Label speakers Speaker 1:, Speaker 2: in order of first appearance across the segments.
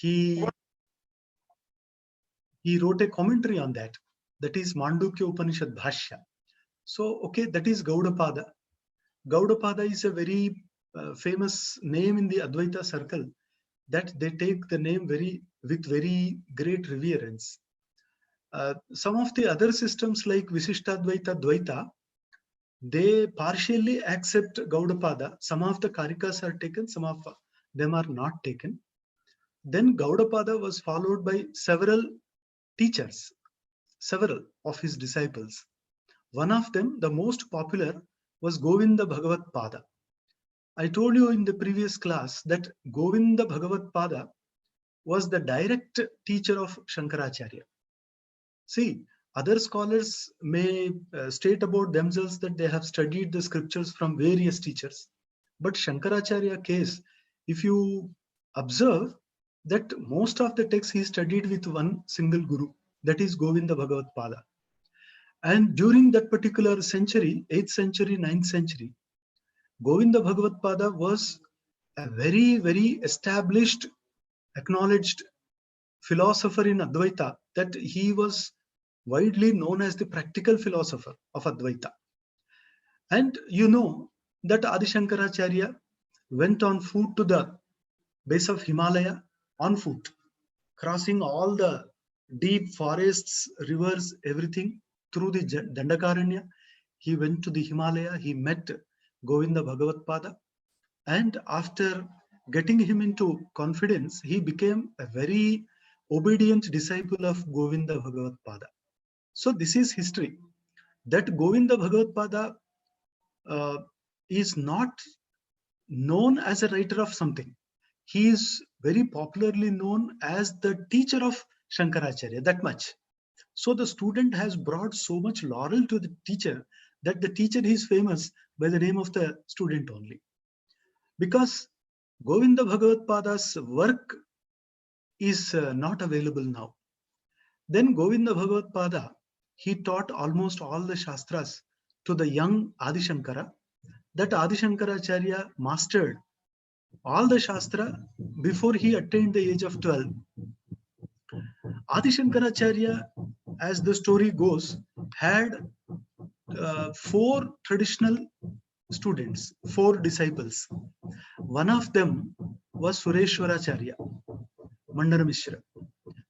Speaker 1: he wrote a commentary on that. That is Mandukya Upanishad Bhashya. So, okay, that is Gaudapada. Gaudapada is a very famous name in the Advaita circle, that they take the name with very great reverence. Some of the other systems like Visishtadvaita, Dvaita, they partially accept Gaudapada. Some of the Karikas are taken, some of them are not taken. Then Gaudapada was followed by several teachers, several of his disciples. One of them, the most popular, was Govinda Bhagavat Pada. I told you in the previous class that Govinda Bhagavat Pada was the direct teacher of Shankaracharya. See, other scholars may state about themselves that they have studied the scriptures from various teachers. But Shankaracharya case, if you observe that most of the texts he studied with one single guru, that is Govinda Bhagavat Pada. And during that particular century, 8th century, 9th century, Govinda Bhagavat Pada was a very, very established, acknowledged philosopher in Advaita, that he was widely known as the practical philosopher of Advaita. And you know that Adi Shankaracharya went on foot to the base of Himalaya on foot, crossing all the deep forests, rivers, everything through the Dandakaranya. He went to the Himalaya, he met Govinda Bhagavat Pada, and after getting him into confidence, he became a very obedient disciple of Govinda Bhagavat Pada. So this is history, that Govinda Bhagavat Pada is not known as a writer of something. He is very popularly known as the teacher of Shankaracharya, that much. So the student has brought so much laurel to the teacher that the teacher is famous by the name of the student only. Because Govinda Bhagavat Pada's work is not available now. Then Govinda Bhagavat Pada, he taught almost all the Shastras to the young Adi Shankara. That Adi Shankaracharya mastered all the Shastra before he attained the age of 12. Adi Shankaracharya, as the story goes, had 4 traditional students, 4 disciples. One of them was Sureshwaracharya, Mandana Mishra.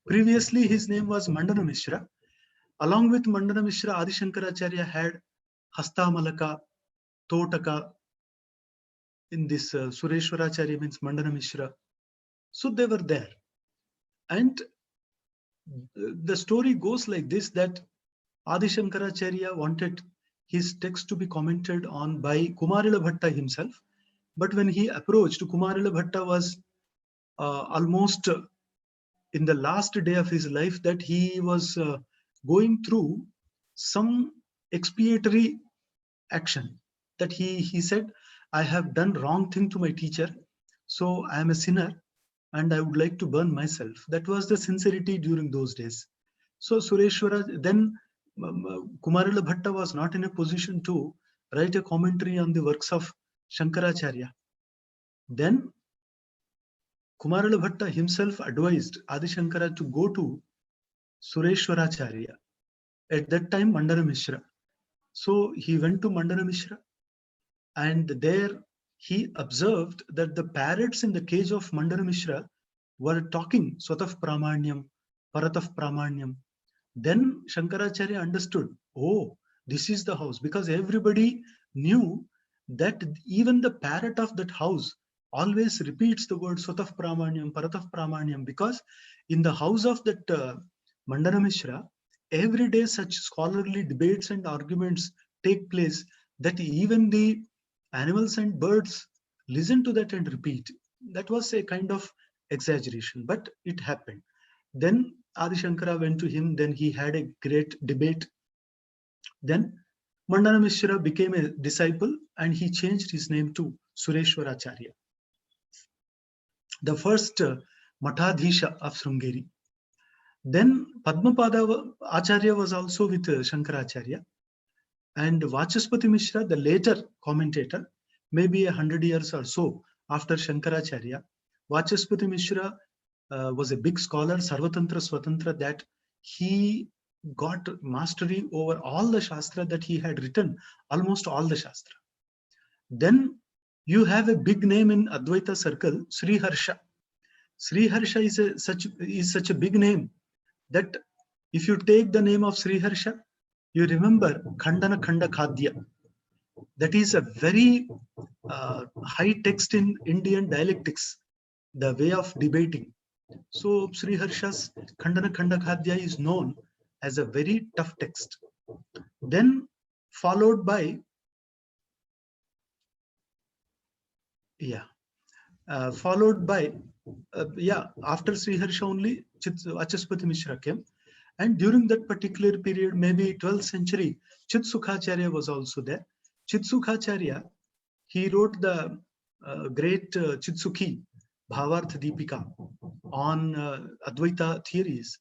Speaker 1: Previously, his name was Mandana Mishra. Along with Mandana Mishra, Adi Shankaracharya had Hastamalaka, Totaka. In this Sureshwaracharya means Mandana Mishra. So they were there. And the story goes like this, that Adi Shankaracharya wanted his text to be commented on by Kumarila Bhatta himself. But when he approached, Kumarila Bhatta was almost in the last day of his life, that he was going through some expiatory action. That he said, I have done wrong thing to my teacher, so I am a sinner and I would like to burn myself. That was the sincerity during those days. So Sureshwara, then Kumarila Bhatta was not in a position to write a commentary on the works of Shankaracharya. Then Kumarila Bhatta himself advised Adi Shankara to go to Sureshwaracharya, at that time Mandana Mishra. So he went to Mandana Mishra, and there he observed that the parrots in the cage of Mandana Mishra were talking Swataf Pramanyam, Parataf Pramanyam. Then Shankaracharya understood, oh, this is the house, because everybody knew that even the parrot of that house always repeats the word Swataf Pramanyam, Parataf Pramanyam, because in the house of that Mandana Mishra, every day such scholarly debates and arguments take place that even the animals and birds listen to that and repeat. That was a kind of exaggeration, but it happened. Then Adi Shankara went to him, then he had a great debate. Then Mandana Mishra became a disciple and he changed his name to Sureshwaracharya, the first Mathadhisha of Sringeri. Then Padmapada Acharya was also with Shankaracharya, and Vachaspati Mishra, the later commentator, maybe 100 years or so after Shankaracharya, Vachaspati Mishra was a big scholar, Sarvatantra Swatantra, that he got mastery over all the Shastra that he had written, almost all the Shastra. Then you have a big name in Advaita circle, Sri Harsha. Sri Harsha is such a big name that if you take the name of Sri Harsha, you remember Khandana Khanda Khadya. That is a very high text in Indian dialectics, the way of debating. So Sri Harsha's Khandana Khanda Khadya is known as a very tough text. Then followed by, after Sri Harsha only Vachaspati Mishra came. And during that particular period, maybe 12th century, Chitsukhacharya was also there. Chitsukhacharya, he wrote the great Chitsukhi, Bhavartha Deepika, on Advaita theories.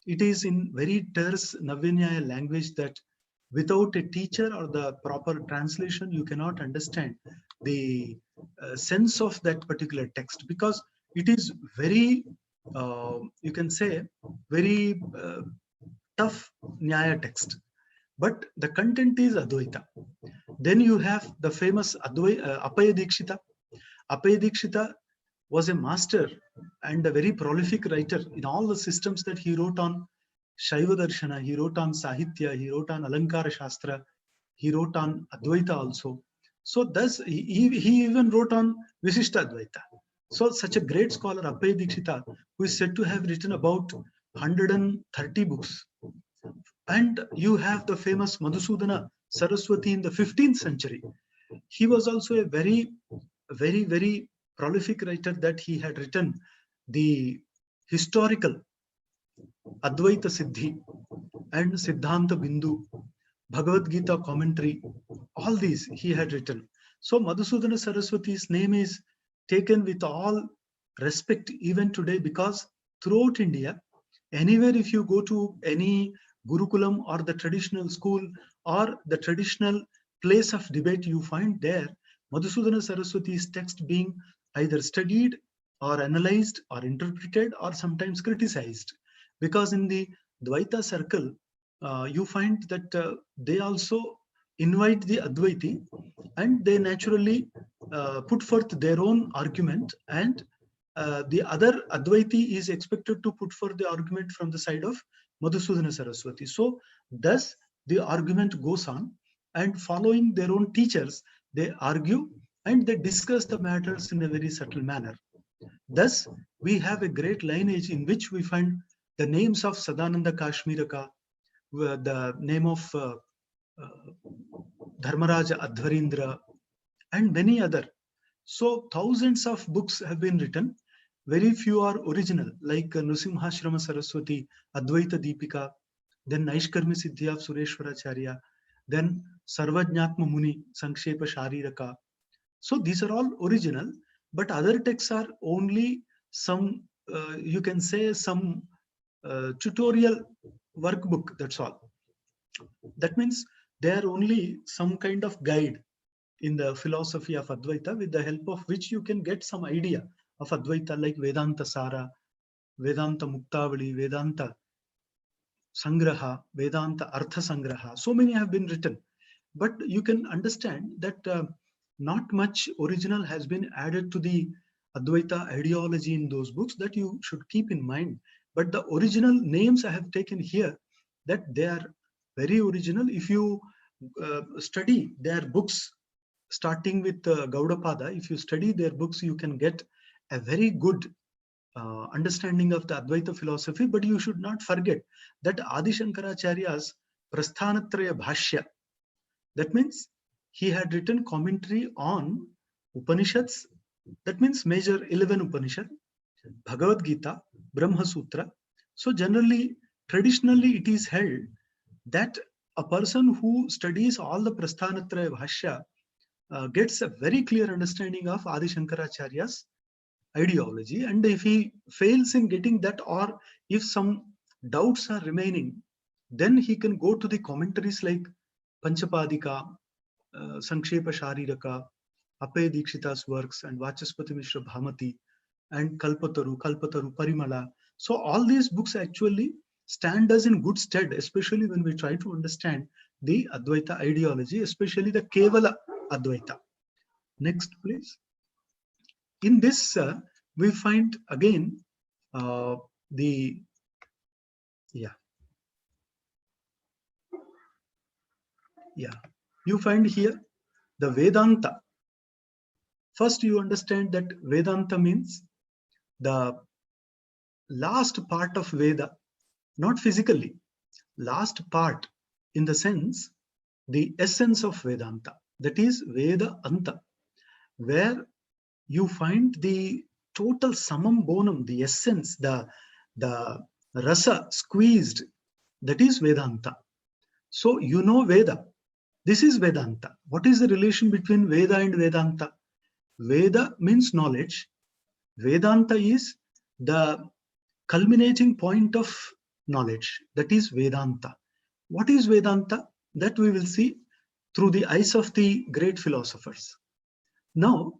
Speaker 1: It is in very terse Navya language that without a teacher or the proper translation, you cannot understand the sense of that particular text, because it is very, you can say, very tough Nyaya text. But the content is Advaita. Then you have the famous Apaya Dikshita. Apaya Dikshita was a master and a very prolific writer in all the systems that he wrote on Shaiva Darshana, he wrote on Sahitya, he wrote on Alankara Shastra, he wrote on Advaita also. So thus, he even wrote on Visishta Advaita. So such a great scholar, Apaya Dikshita, who is said to have written about 130 books. And you have the famous Madhusudana Saraswati in the 15th century. He was also a very, very, very prolific writer, that he had written the historical Advaita Siddhi and Siddhanta Bindu, Bhagavad Gita commentary, all these he had written. So Madhusudana Saraswati's name is taken with all respect even today, because throughout India, anywhere if you go to any Gurukulam or the traditional school or the traditional place of debate, you find there Madhusudana Saraswati's text being either studied or analyzed or interpreted or sometimes criticized. Because in the Dvaita circle, you find that they also invite the Advaiti, and they naturally put forth their own argument, and the other Advaiti is expected to put forth the argument from the side of Madhusudana Saraswati. So thus the argument goes on, and following their own teachers, they argue and they discuss the matters in a very subtle manner. Thus, we have a great lineage in which we find the names of Sadananda Kashmiraka, the name of Dharmaraja Adhvarindra, and many other. So thousands of books have been written. Very few are original, like Nrsimhashrama Saraswati, Advaita Deepika, then Naishkarmi Siddhi of Sureshwaracharya, then Sarvajñatma Muni, Sankshepa Shariraka. So these are all original, but other texts are only some, you can say, some tutorial workbook, that's all. That means they are only some kind of guide in the philosophy of Advaita, with the help of which you can get some idea of Advaita, like Vedanta Sara, Vedanta Muktavali, Vedanta Sangraha, Vedanta Artha Sangraha. So many have been written. But you can understand that not much original has been added to the Advaita ideology in those books, that you should keep in mind. But the original names I have taken here, that they are very original. If you study their books, starting with Gaudapada, if you study their books, you can get a very good understanding of the Advaita philosophy. But you should not forget that Adi Shankaracharya's Prasthanatraya Bhashya, that means he had written commentary on Upanishads, that means major 11 Upanishad, Bhagavad Gita, Brahma Sutra. So generally, traditionally, it is held that a person who studies all the Prasthanatraya Bhashya gets a very clear understanding of Adi Shankaracharya's ideology. And if he fails in getting that, or if some doubts are remaining, then he can go to the commentaries like Panchapadika, Sankshepa Shariraka, Apaya Dikshita's works, and Vachaspati Mishra Bhamati. and Kalpataru, Parimala. So all these books actually stand us in good stead, especially when we try to understand the Advaita ideology, especially the Kevala Advaita. Next, please. In this, we find again the, yeah, you find here the Vedanta. First, you understand that Vedanta means the last part of Veda, not physically, last part in the sense, the essence of Vedanta, that is Veda Anta, where you find the total summum bonum, the essence, the rasa squeezed, that is Vedanta. So you know Veda, this is Vedanta. What is the relation between Veda and Vedanta? Veda means knowledge. Vedanta is the culminating point of knowledge, that is Vedanta. What is Vedanta? That we will see through the eyes of the great philosophers. Now,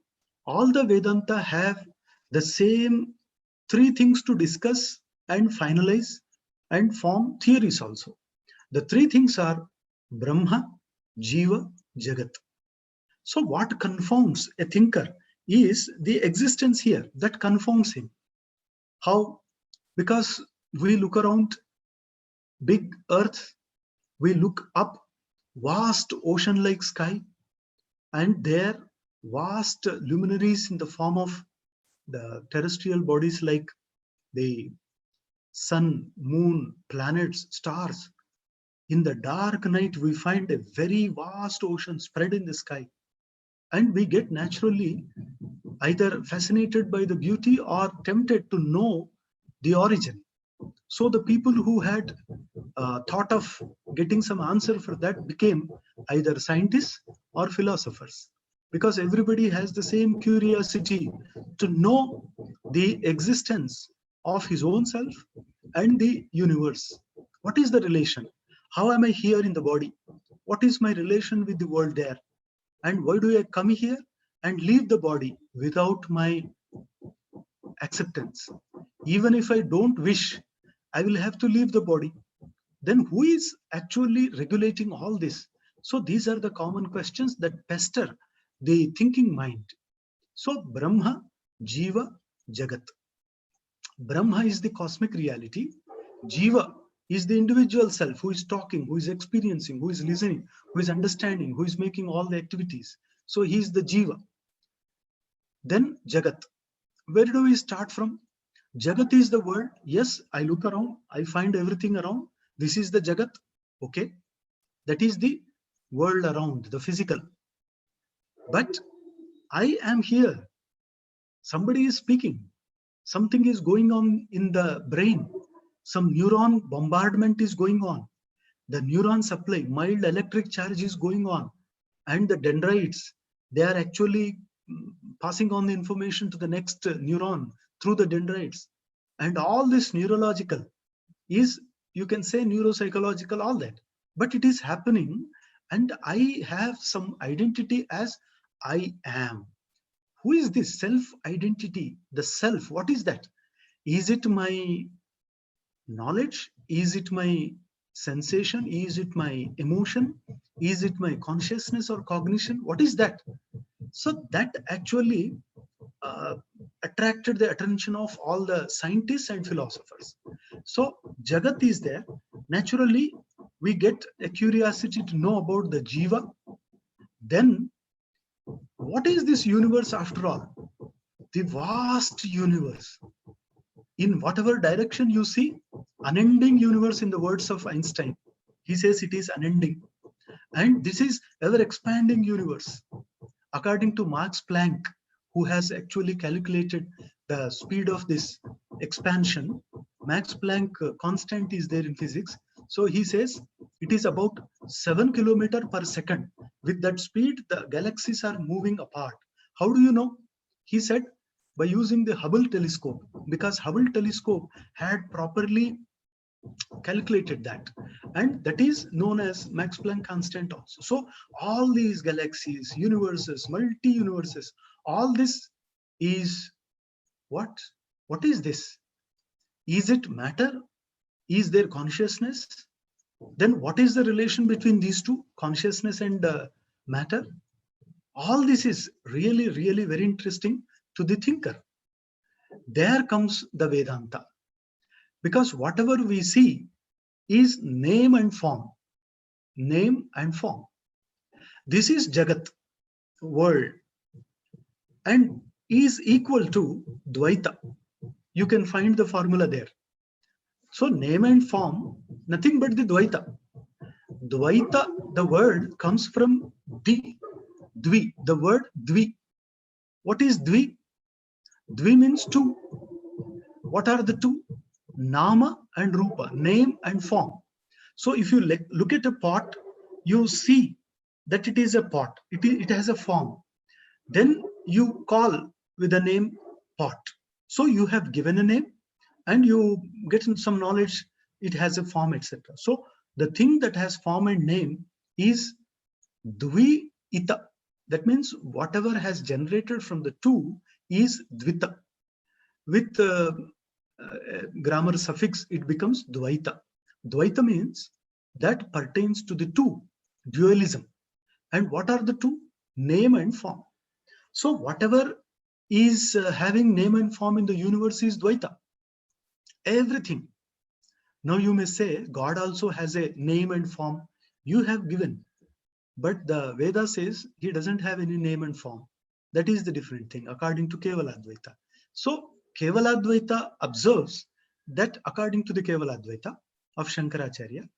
Speaker 1: all the Vedanta have the same three things to discuss and finalize and form theories also. The three things are Brahma, Jiva, Jagat. So what confounds a thinker is the existence here that confounds him. How? Because we look around big earth, we look up vast ocean-like sky, and there vast luminaries in the form of the terrestrial bodies like the sun, moon, planets, stars. In the dark night, we find a very vast ocean spread in the sky. And we get naturally either fascinated by the beauty or tempted to know the origin. So the people who had thought of getting some answer for that became either scientists or philosophers, because everybody has the same curiosity to know the existence of his own self and the universe. What is the relation? How am I here in the body? What is my relation with the world there? And why do I come here and leave the body without my acceptance? Even if I don't wish, I will have to leave the body. Then who is actually regulating all this? So these are the common questions that pester the thinking mind. So Brahma, Jiva, Jagat. Brahma is the cosmic reality. Jiva is the individual self who is talking, who is experiencing, who is listening, who is understanding, who is making all the activities. So he is the Jiva. Then Jagat. Where do we start from? Jagat is the world. Yes, I look around, I find everything around. This is the Jagat. Okay. That is the world around, the physical. But I am here. Somebody is speaking. Something is going on in the brain. Some neuron bombardment is going on. The neuron supply, mild electric charge is going on. And the dendrites, they are actually passing on the information to the next neuron through the dendrites. And all this neurological is, you can say neuropsychological, all that. But it is happening, and I have some identity as I am. Who is this self-identity? The self, what is that? Is it my knowledge? Is it my sensation? Is it my emotion? Is it my consciousness or cognition? What is that? So that actually attracted the attention of all the scientists and philosophers. So Jagat is there. Naturally, we get a curiosity to know about the Jiva. Then, what is this universe after all? The vast universe. In whatever direction you see, unending universe in the words of Einstein. He says it is unending. And this is ever expanding universe. According to Max Planck, who has actually calculated the speed of this expansion, Max Planck constant is there in physics. So he says it is about 7 kilometers per second. With that speed, the galaxies are moving apart. How do you know? He said by using the Hubble telescope, because Hubble telescope had properly calculated that, and that is known as Max Planck constant also. So all these galaxies, universes, multi-universes, all this is What is this? Is it matter? Is there consciousness? Then what is the relation between these two, consciousness and matter? All this is really, really very interesting to the thinker. There comes the Vedanta. Because whatever we see is name and form. Name and form. This is Jagat, world, and is equal to Dvaita. You can find the formula there. So name and form, nothing but the Dvaita. Dvaita, the word comes from Dvi, the word Dvi. What is Dvi? Dvi means two. What are the two? Nama and Rupa, name and form. So if you look at a pot, you see that it is a pot. It has a form. Then you call with the name pot. So you have given a name and you get some knowledge. It has a form, etc. So the thing that has form and name is Dvi Ita. That means whatever has generated from the two is Dvita. With grammar suffix, it becomes Dvaita. Dvaita means that pertains to the two, dualism. And what are the two? Name and form. So whatever is having name and form in the universe is Dvaita. Everything. Now you may say God also has a name and form. You have given. But the Veda says he doesn't have any name and form. That is the different thing according to Kevaladvaita. So Kevaladvaita observes that according to the Kevaladvaita of Shankaracharya,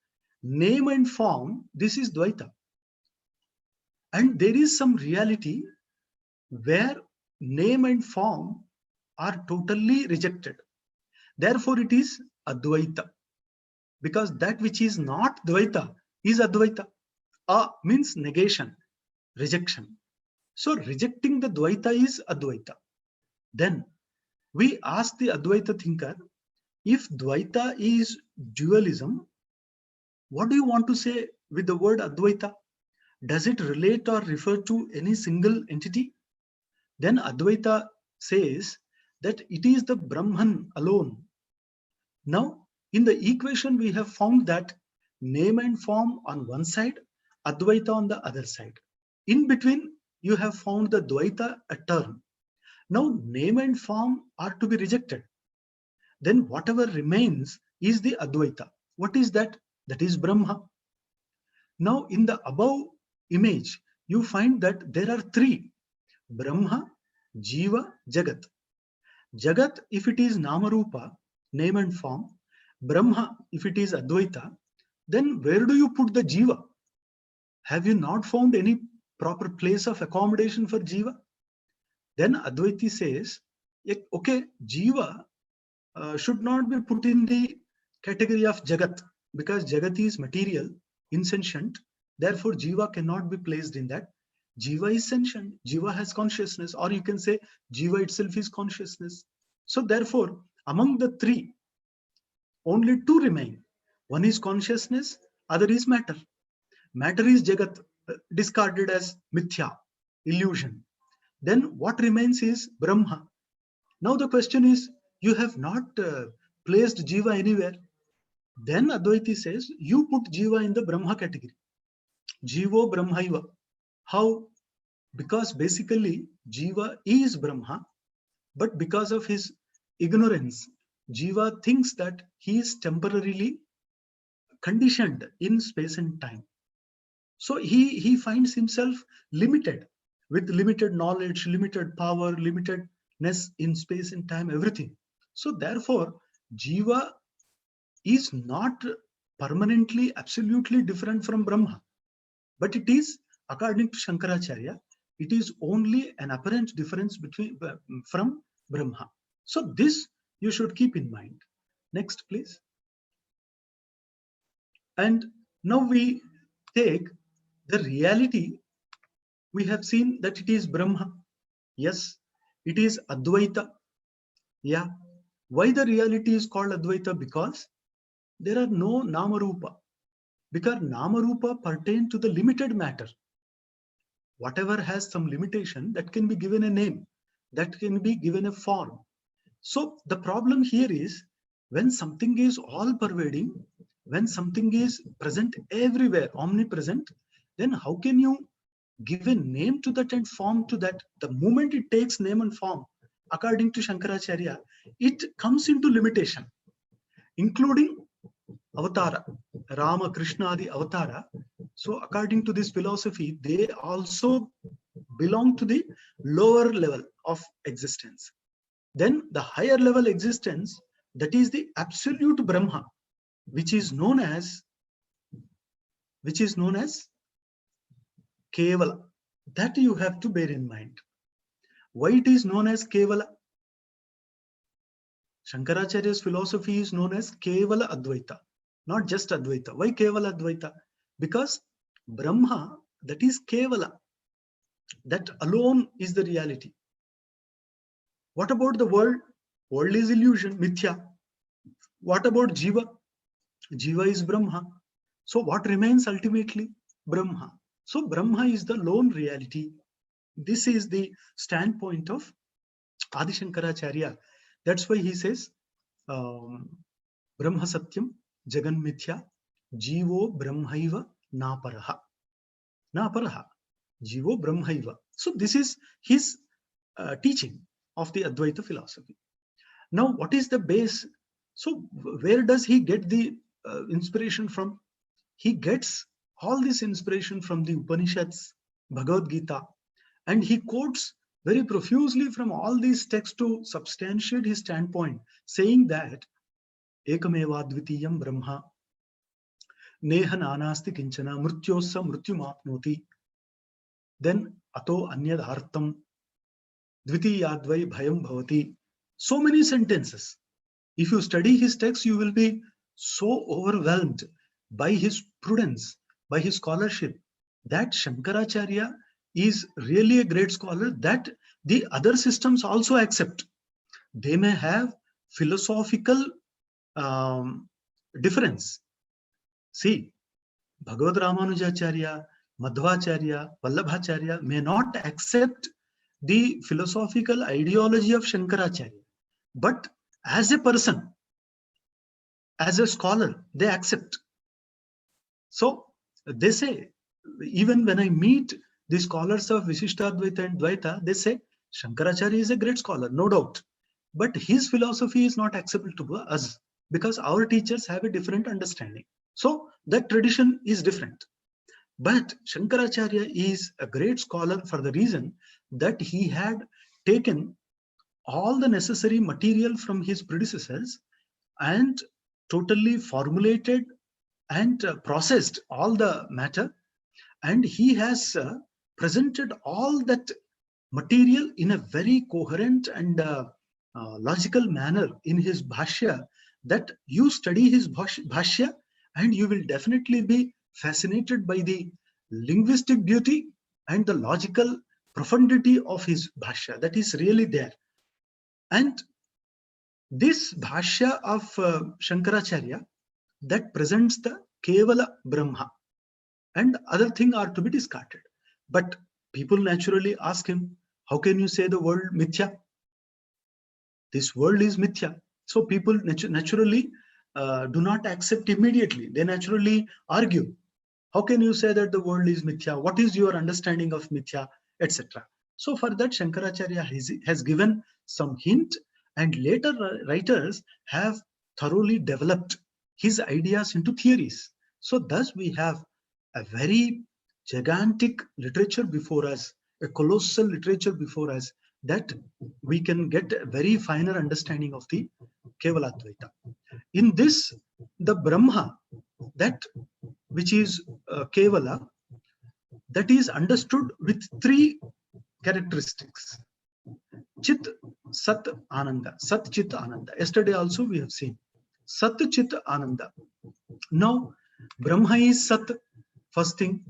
Speaker 1: name and form, this is Dvaita. And there is some reality where name and form are totally rejected. Therefore, it is Advaita. Because that which is not Dvaita is Advaita. Means negation, rejection. So rejecting the Dvaita is Advaita. Then we ask the Advaita thinker, if Dvaita is dualism, what do you want to say with the word Advaita? Does it relate or refer to any single entity? Then Advaita says that it is the Brahman alone. Now, in the equation, we have found that name and form on one side, Advaita on the other side. In between, you have found the Dvaita, a term. Now, name and form are to be rejected. Then whatever remains is the Advaita. What is that? That is Brahma. Now, in the above image, you find that there are three: Brahma, Jiva, Jagat. Jagat, if it is Namarupa, name and form, Brahma, if it is Advaita, then where do you put the Jiva? Have you not found any proper place of accommodation for Jiva? Then Advaiti says, okay, Jiva should not be put in the category of Jagat, because Jagat is material, insentient. Therefore, Jiva cannot be placed in that. Jiva is sentient. Jiva has consciousness, or you can say Jiva itself is consciousness. So therefore, among the three, only two remain. One is consciousness, other is matter. Matter is Jagat, discarded as mithya, illusion. Then what remains is Brahma. Now the question is, you have not placed Jiva anywhere. Then Advaiti says, you put Jiva in the Brahma category. Jivo Brahmaiva. How? Because basically Jiva is Brahma, but because of his ignorance, Jiva thinks that he is temporarily conditioned in space and time. So he finds himself limited, with limited knowledge, limited power, limitedness in space and time, everything. So therefore, Jiva is not permanently, absolutely different from Brahma. But it is, according to Shankaracharya, it is only an apparent difference from Brahma. So this you should keep in mind. Next, please. And now we take the reality. We have seen that it is Brahma. Yes, it is Advaita. Yeah. Why the reality is called Advaita? Because there are no Namarupa. Because Namarupa pertain to the limited matter. Whatever has some limitation, that can be given a name, that can be given a form. So the problem here is when something is all pervading, when something is present everywhere, omnipresent, then how can you give a name to that and form to that? The moment it takes name and form, according to Shankaracharya, it comes into limitation, including avatara, Rama, Krishna, Adi avatara. So according to this philosophy, they also belong to the lower level of existence. Then the higher level existence, that is the absolute Brahma, which is known as Kevala. That you have to bear in mind. Why it is known as Kevala? Shankaracharya's philosophy is known as Kevala Advaita, not just Advaita. Why Kevala Advaita? Because Brahma, that is Kevala, that alone is the reality. What about the world? World is illusion, mithya. What about Jiva? Jiva is Brahma. So what remains ultimately? Brahma. So Brahma is the lone reality. This is the standpoint of Adi Shankaracharya. That's why he says, Brahma Satyam, Jagan Mithya, Jivo Brahmaiva Naparaha. Naparaha. Jivo Brahmaiva. So this is his teaching of the Advaita philosophy. Now, what is the base? So where does he get the inspiration from? He gets all this inspiration from the Upanishads, Bhagavad Gita, and he quotes very profusely from all these texts to substantiate his standpoint, saying that Ekameva Dvitiyam Brahma Neha Nanasti Kinchana Mrityosa Mrityumapnoti. Then Ato Anyad Artham Dvitiyadvai Bhayam Bhavati. So many sentences. If you study his text, you will be so overwhelmed by his prudence, by his scholarship, that Shankaracharya is really a great scholar that the other systems also accept. They may have philosophical difference. See, Bhagavad Ramanujacharya, Madhvacharya, Vallabhacharya may not accept the philosophical ideology of Shankaracharya, but as a person, as a scholar, they accept. So they say, even when I meet the scholars of Vishishtadvaita and Dvaita, they say Shankaracharya is a great scholar, no doubt, but his philosophy is not acceptable to us because our teachers have a different understanding. So that tradition is different. But Shankaracharya is a great scholar for the reason that he had taken all the necessary material from his predecessors and totally formulated and processed all the matter, and he has presented all that material in a very coherent and logical manner in his bhashya, that you study his bhashya and you will definitely be fascinated by the linguistic beauty and the logical profundity of his bhashya that is really there. And this bhashya of Shankaracharya that presents the Kevala Brahma, and other things are to be discarded. But people naturally ask him, how can you say the world mithya? This world is mithya. So people naturally do not accept immediately. They naturally argue. How can you say that the world is mithya? What is your understanding of mithya, etc.? So for that, Shankaracharya has given some hint, and later writers have thoroughly developed his ideas into theories. So thus we have a very gigantic literature before us, a colossal literature before us, that we can get a very finer understanding of the Kevaladvaita. In this, the Brahma, that which is Kevala, that is understood with three characteristics. Chit, Sat, Ananda. Sat, Chit, Ananda. Yesterday also we have seen. Sat, Chit, Ananda. Now, Brahma is Sat. First thing,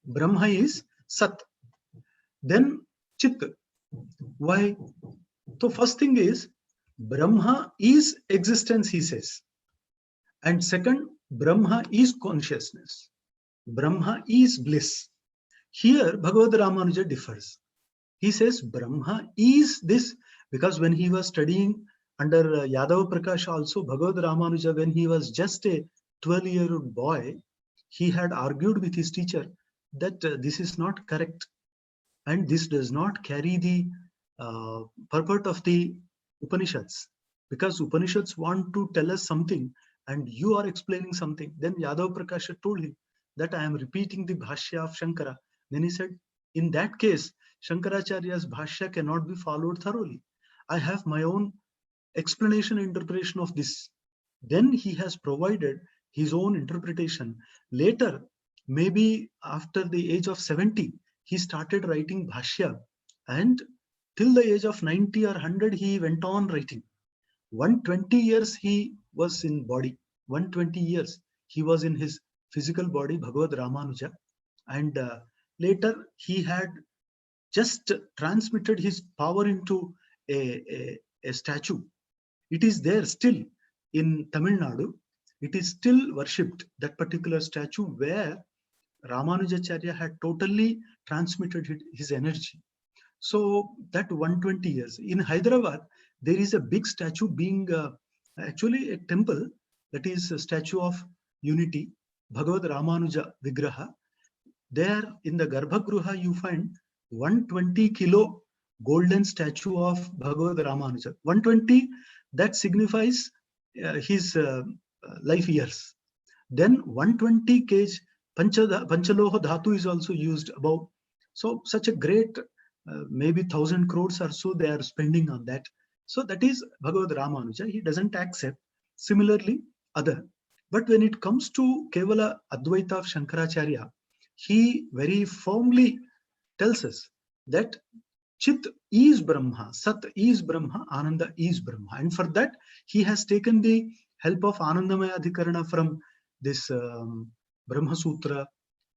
Speaker 1: Brahma is Sat. Then Chit. Why? So first thing is, Brahma is existence, he says. And second, Brahma is consciousness. Brahma is bliss. Here, Bhagavad Ramanuja differs. He says Brahma is this, because when he was studying under Yadava Prakash also, Bhagavad Ramanuja, when he was just a 12-year-old boy, he had argued with his teacher that this is not correct and this does not carry the purport of the Upanishads, because Upanishads want to tell us something and you are explaining something. Then Yadav Prakasha told him that I am repeating the Bhashya of Shankara. Then he said, in that case, Shankaracharya's Bhashya cannot be followed thoroughly. I have my own explanation and interpretation of this. Then he has provided his own interpretation. Later, maybe after the age of 70, he started writing Bhashya, and till the age of 90 or 100, he went on writing. 120 years he was in body. 120 years he was in his physical body, Bhagavad Ramanuja. And later he had just transmitted his power into a statue. It is there still in Tamil Nadu. It is still worshipped, that particular statue where Ramanujacharya had totally transmitted his energy. So that 120 years. In Hyderabad, there is a big statue being actually a temple, that is a statue of unity, Bhagavad Ramanuja Vigraha. There in the Garbhagruha, you find 120 kilo golden statue of Bhagavad Ramanuja. 120, that signifies his life years. Then 120 kg Panchaloha Dhatu is also used above. So such a great, maybe 1,000 crores or so they are spending on that. So that is Bhagavad Ramanuja. He doesn't accept. Similarly, other. But when it comes to Kevala Advaita of Shankaracharya, he very firmly tells us that Chit is Brahma, Sat is Brahma, Ananda is Brahma. And for that, he has taken the help of Anandamaya Adhikarana from this Brahma Sutra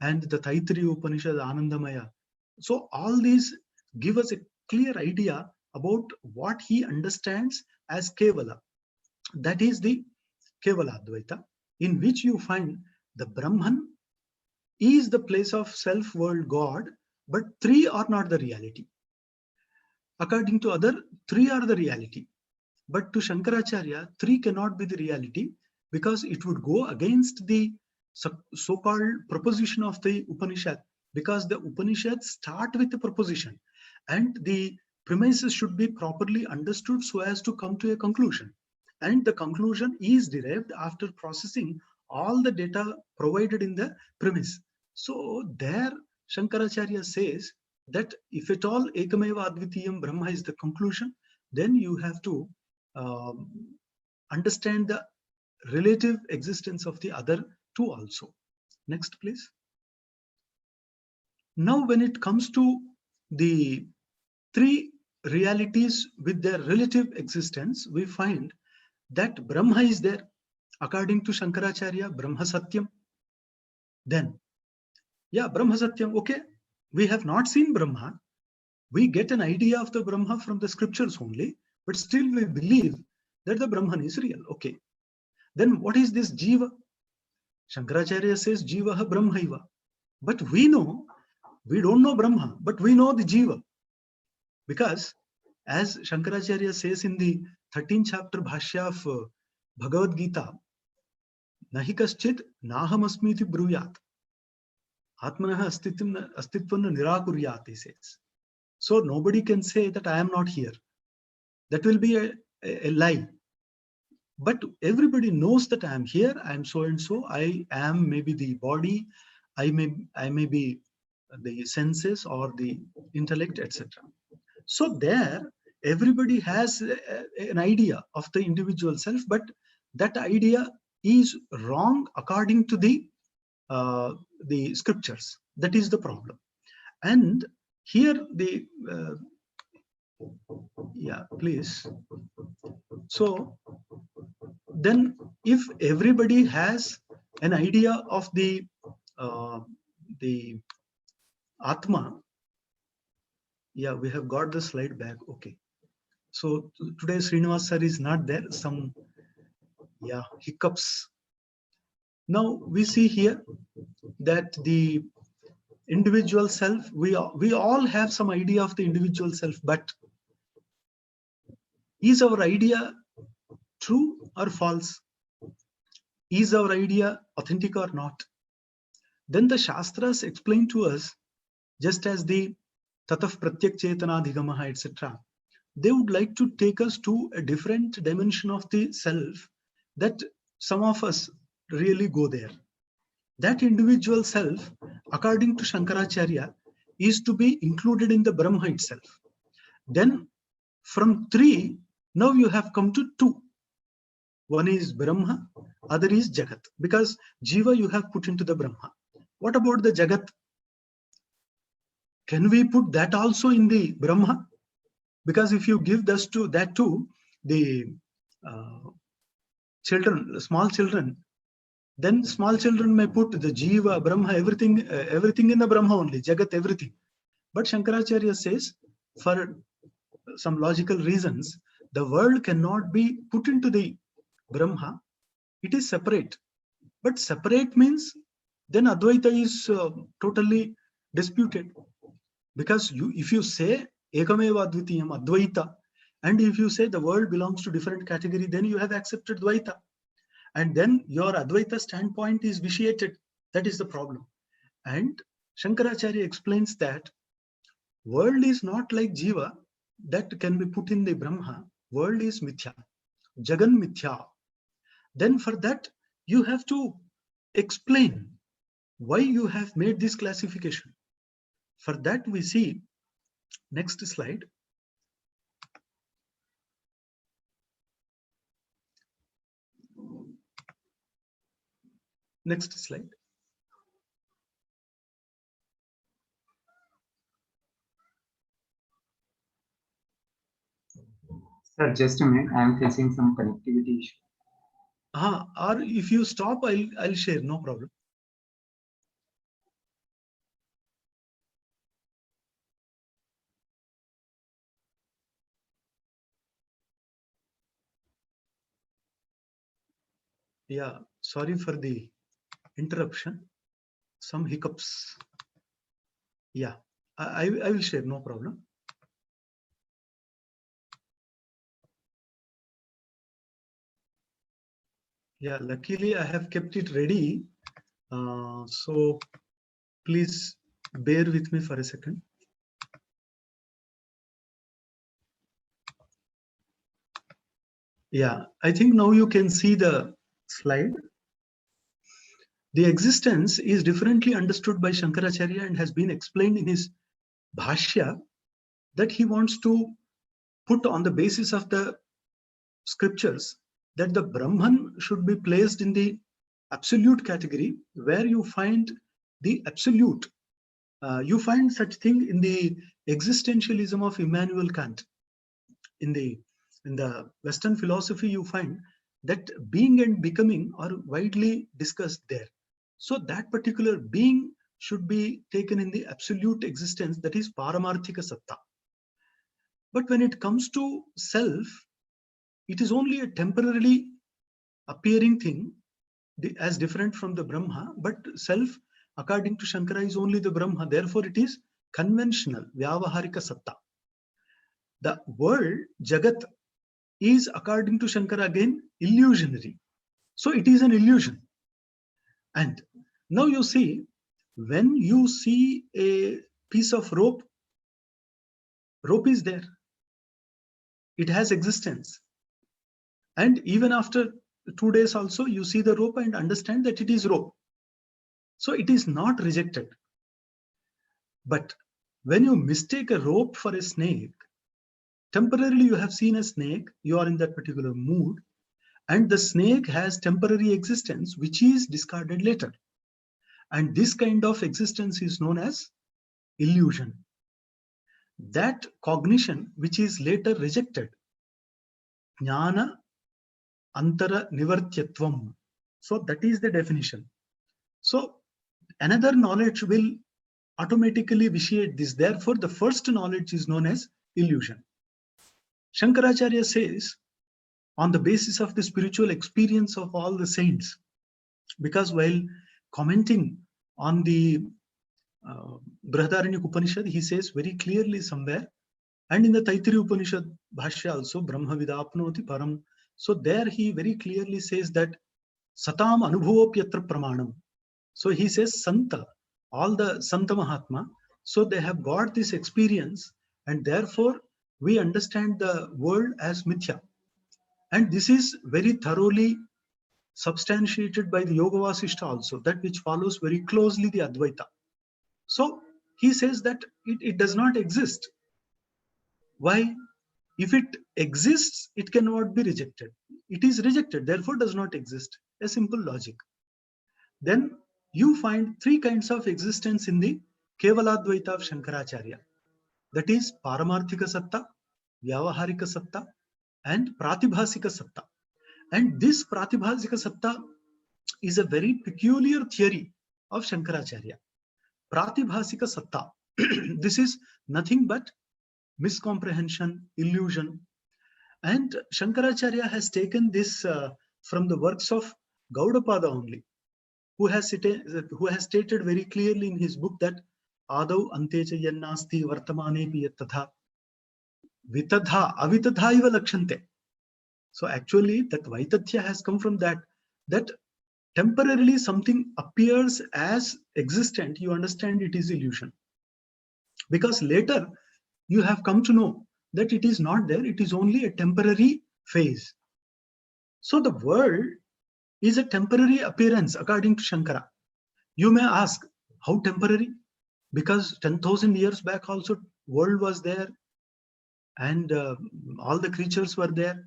Speaker 1: and the Taittiriya Upanishad Anandamaya. So all these give us a clear idea about what he understands as Kevala. That is the Kevala Advaita, in which you find the Brahman is the place of self-world God, but three are not the reality. According to other, three are the reality. But to Shankaracharya, three cannot be the reality, because it would go against the so-called proposition of the Upanishad, because the Upanishads start with the proposition and the premises should be properly understood so as to come to a conclusion. And the conclusion is derived after processing all the data provided in the premise. So there Shankaracharya says that if at all Ekameva Advitiyam Brahma is the conclusion, then you have to understand the relative existence of the other two also. Next, please. Now, when it comes to the three realities with their relative existence, we find that Brahma is there. According to Shankaracharya, Brahma Satyam. Then, yeah, Brahma Satyam, okay, we have not seen Brahma. We get an idea of the Brahma from the scriptures only, but still we believe that the Brahman is real. Okay. Then what is this Jiva? Shankaracharya says Jivaha Brahmaiva. But we know, we don't know Brahma, but we know the Jiva. Because as Shankaracharya says in the 13th chapter Bhashya of Bhagavad Gita, Nahi kaschit nahamasmiti bruyat. Atmanaha astitvam nirakuryat, he says. So nobody can say that I am not here. That will be a lie. But everybody knows that I am here, I am so and so, I am maybe the body, I may be the senses or the intellect, etc. So there, everybody has an idea of the individual self, but that idea is wrong according to the scriptures. That is the problem. And here the yeah, please. So then if everybody has an idea of the Atma, yeah, we have got the slide back. Okay. So today Srinivas sir is not there, some hiccups. Now we see here that the individual self, we all have some idea of the individual self, but is our idea true or false? Is our idea authentic or not? Then the Shastras explain to us, just as the Tataf Pratyak Chetana Dhigamaha, etc., they would like to take us to a different dimension of the self that some of us really go there. That individual self, according to Shankaracharya, is to be included in the Brahma itself. Then from 3, now you have come to 2. One is Brahma, other is Jagat, because Jiva you have put into the Brahma. What about the Jagat? Can we put that also in the Brahma? Because if you give that to the children, small children, then small children may put the Jiva, Brahma, everything in the Brahma only, Jagat, everything. But Shankaracharya says, for some logical reasons, the world cannot be put into the Brahma. It is separate. But separate means then Advaita is totally disputed. Because if you say Ekameva Advitiyam, Advaita, and if you say the world belongs to different category, then you have accepted Dvaita. And then your Advaita standpoint is vitiated. That is the problem. And Shankaracharya explains that world is not like Jiva that can be put in the Brahma. World is Mithya, Jagan Mithya. Then for that, you have to explain why you have made this classification. For that, we see next slide. Next slide.
Speaker 2: Sir, just a minute. I am facing some connectivity issue.
Speaker 1: Or if you stop, I'll share. No problem. Yeah, sorry for the interruption. Some hiccups. Yeah, I will share. No problem. Yeah, luckily I have kept it ready. So please bear with me for a second. Yeah, I think now you can see the slide. The existence is differently understood by Shankaracharya and has been explained in his Bhashya, that he wants to put on the basis of the scriptures that the Brahman should be placed in the absolute category, where you find the absolute. You find such thing in the existentialism of Immanuel Kant. In the Western philosophy, you find that being and becoming are widely discussed there. So that particular being should be taken in the absolute existence, that is Paramarthika Satta. But when it comes to self, it is only a temporarily appearing thing as different from the Brahma, but self, according to Shankara, is only the Brahma. Therefore, it is conventional, Vyavaharika Satta. The world, Jagat, is, according to Shankara, again illusionary. So it is an illusion. And now you see, when you see a piece of rope is there. It has existence. And even after 2 days also, you see the rope and understand that it is rope. So it is not rejected. But when you mistake a rope for a snake, temporarily you have seen a snake, you are in that particular mood, and the snake has temporary existence, which is discarded later. And this kind of existence is known as illusion. That cognition, which is later rejected, jnana antara nivartyatvam. So that is the definition. So another knowledge will automatically vitiate this. Therefore, the first knowledge is known as illusion. Shankaracharya says, on the basis of the spiritual experience of all the saints, because while commenting on the Brihadaranyaka Upanishad, he says very clearly somewhere, and in the Taittiriya Upanishad Bhashya also, Brahma vidapnoti param So there he very clearly says that Satam Anubhavopyatra Pramanam. So he says Santa, all the Santa Mahatma, so they have got this experience, and therefore we understand the world as mithya. And this is very thoroughly substantiated by the Yoga Vasishta also, that which follows very closely the Advaita. So he says that it does not exist. Why? If it exists, it cannot be rejected. It is rejected, therefore does not exist. A simple logic. Then you find three kinds of existence in the Kevaladvaita of Shankaracharya. That is Paramarthika Satta, Vyavaharika Satta, and Pratibhasika Satta. And this Pratibhasika Satta is a very peculiar theory of Shankaracharya. Pratibhasika Satta. This is nothing but miscomprehension, illusion. And Shankaracharya has taken this from the works of Gaudapada only, who has stated very clearly in his book that Adau Antecha Yannasti Vartamanepi Yattadha Vitadha Avitadha Iva Lakshante. So actually that Vaitathya has come from that temporarily something appears as existent, you understand it is illusion. Because later you have come to know that it is not there, it is only a temporary phase. So the world is a temporary appearance according to Shankara. You may ask, how temporary? Because 10,000 years back also world was there, and all the creatures were there.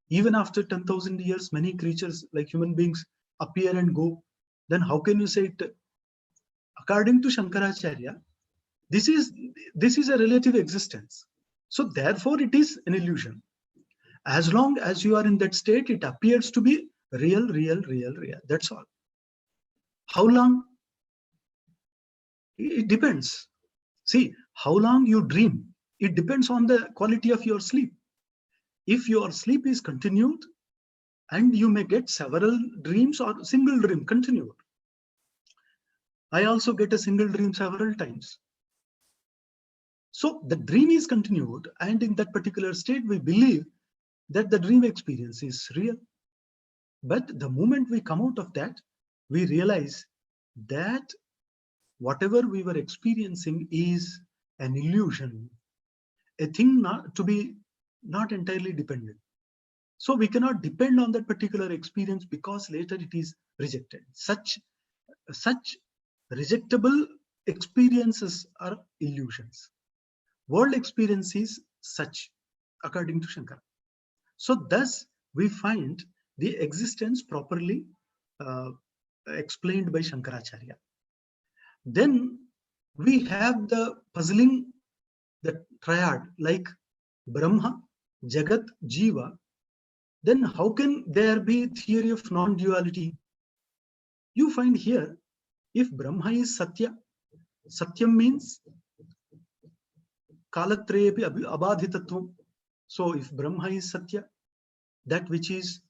Speaker 1: Even after 10,000 years, many creatures like human beings appear and go. Then how can you say it? According to Shankaracharya, this is a relative existence. So therefore it is an illusion. As long as you are in that state, it appears to be real. That's all. How long? It depends. See, how long you dream, it depends on the quality of your sleep. If your sleep is continued, and you may get several dreams or single dream continued. I also get a single dream several times. So the dream is continued, and in that particular state, we believe that the dream experience is real. But the moment we come out of that, we realize that whatever we were experiencing is an illusion, a thing not to be not entirely dependent. So we cannot depend on that particular experience because later it is rejected. Such rejectable experiences are illusions. World experience is such, according to Shankara. So thus we find the existence properly explained by Shankaracharya. Then we have the puzzling, the triad like Brahma, Jagat, Jiva. Then how can there be theory of non-duality? You find here, if Brahma is Satya, Satyam means Kalatreyapi Abadhitatvam. So if Brahma is Satya, that which is,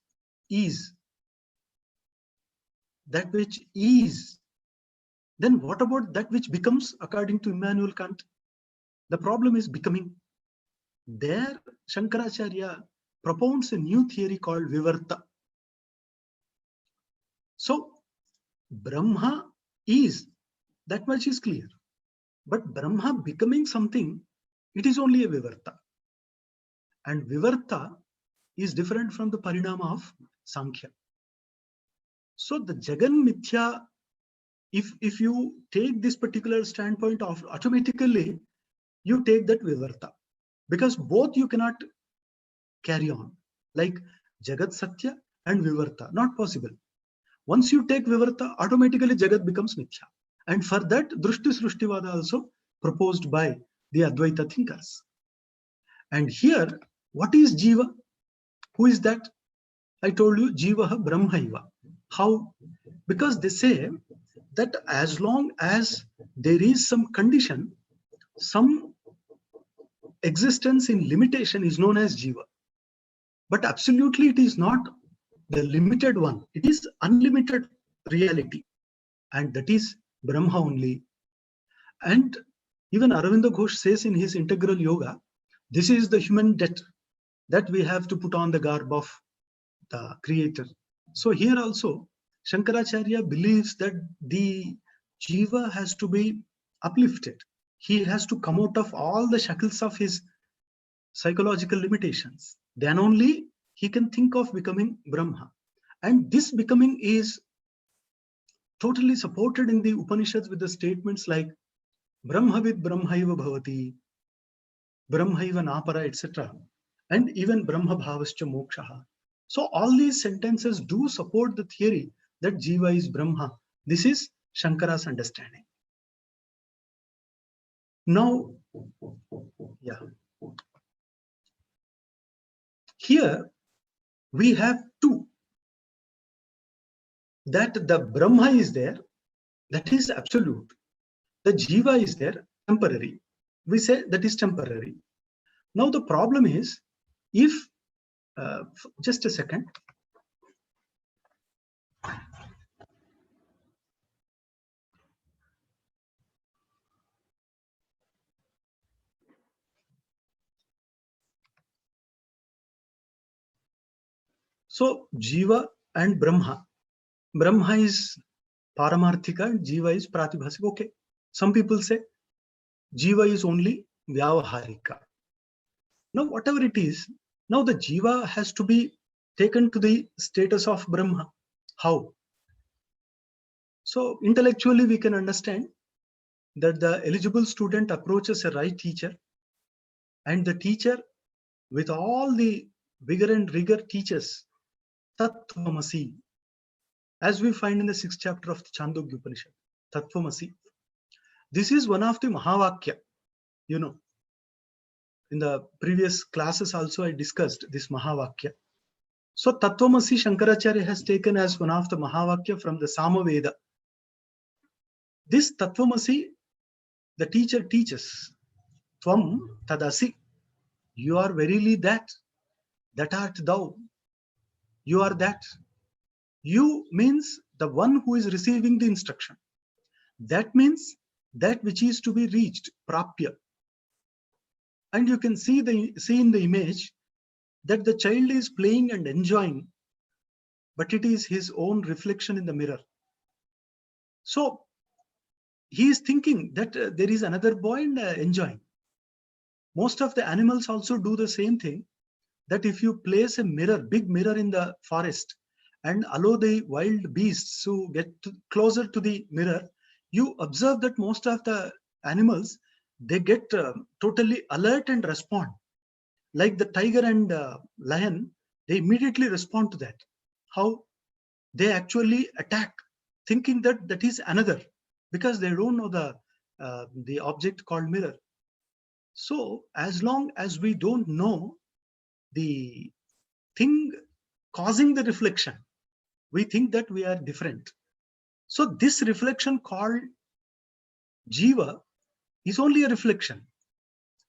Speaker 1: then what about that which becomes, according to Immanuel Kant? The problem is becoming. There Shankaracharya propounds a new theory called Vivarta. So Brahma is, that much is clear. But Brahma becoming something, it is only a Vivarta. And Vivarta is different from the Parinama of Sankhya. So the Jagan Mithya, if you take this particular standpoint of, automatically you take that Vivarta. Because both you cannot carry on. Like Jagat Satya and Vivarta, not possible. Once you take Vivarta, automatically Jagat becomes Mithya. And for that, Drushti Srushtivada also proposed by the Advaita thinkers. And here, what is Jiva? Who is that? I told you, Jivaha Brahmaiva. How? Because they say that as long as there is some condition, some existence in limitation is known as Jiva. But absolutely it is not the limited one. It is unlimited reality. And that is Brahma only. And even Aravinda Ghosh says in his Integral Yoga, this is the human debt that we have to put on the garb of the creator. So here also, Shankaracharya believes that the Jiva has to be uplifted. He has to come out of all the shackles of his psychological limitations. Then only he can think of becoming Brahma. And this becoming is totally supported in the Upanishads with the statements like Brahmavid Brahmaiva Bhavati, Brahmaiva Napara, etc. And even Brahma Bhavascha Mokshaha. So all these sentences do support the theory that Jiva is Brahma. This is Shankara's understanding. Now, yeah. Here we have two. That the Brahma is there, that is absolute. The Jiva is there, temporary. We say that is temporary. Now the problem is, if, just a second. So Jiva and Brahma. Brahma is Paramarthika and Jiva is Pratibhasika. Okay. Some people say Jiva is only Vyavaharika. Now, whatever it is, now the Jiva has to be taken to the status of Brahma. How? So, intellectually, we can understand that the eligible student approaches a right teacher, and the teacher, with all the vigor and rigor, teaches Tattvamasi, as we find in the 6th chapter of the Chandogya Upanishad. Tattvamasi. This is one of the Mahavakya. You know, in the previous classes also I discussed this Mahavakya. So Tattvamasi Shankaracharya has taken as one of the Mahavakya from the Samaveda. This Tattvamasi, the teacher teaches, Tvam Tadasi, you are verily that art thou, you are that. You means the one who is receiving the instruction. That means that which is to be reached, Prapya. And you can see in the image that the child is playing and enjoying, but it is his own reflection in the mirror. So he is thinking that there is another boy and enjoying. Most of the animals also do the same thing, that if you place a mirror, big mirror in the forest and allow the wild beasts to get closer to the mirror, you observe that most of the animals, they get totally alert and respond. Like the tiger and lion, they immediately respond to that. How? They actually attack, thinking that that is another, because they don't know the object called mirror. So as long as we don't know the thing causing the reflection, we think that we are different. So this reflection called Jiva is only a reflection,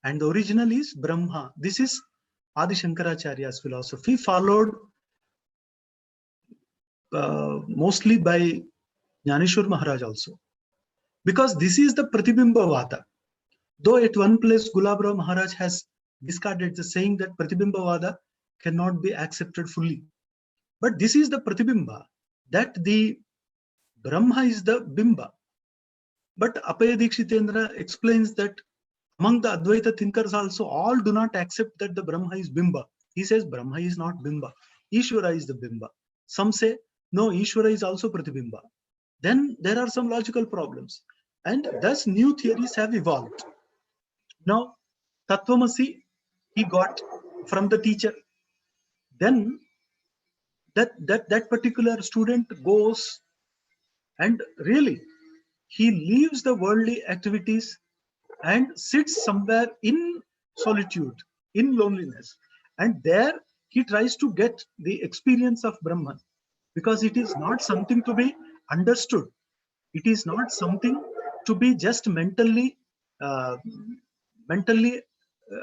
Speaker 1: and the original is Brahma. This is Adi Shankaracharya's philosophy, followed mostly by Jnaneshwar Maharaj also. Because this is the Pratibimba-vada. Though at one place Gulabrao Maharaj has discarded the saying that Pratibimba-vada cannot be accepted fully. But this is the Pratibimba, that the Brahma is the Bimba. But Apaya Dikshitendra explains that among the Advaita thinkers also, all do not accept that the Brahma is Bimba. He says Brahma is not Bimba. Ishvara is the Bimba. Some say, no, Ishvara is also Pratibimba. Then there are some logical problems. And thus new theories have evolved. Now, Tattvamasi, he got from the teacher. Then that particular student goes and really he leaves the worldly activities and sits somewhere in solitude, in loneliness. And there he tries to get the experience of Brahman, because it is not something to be understood. It is not something to be just mentally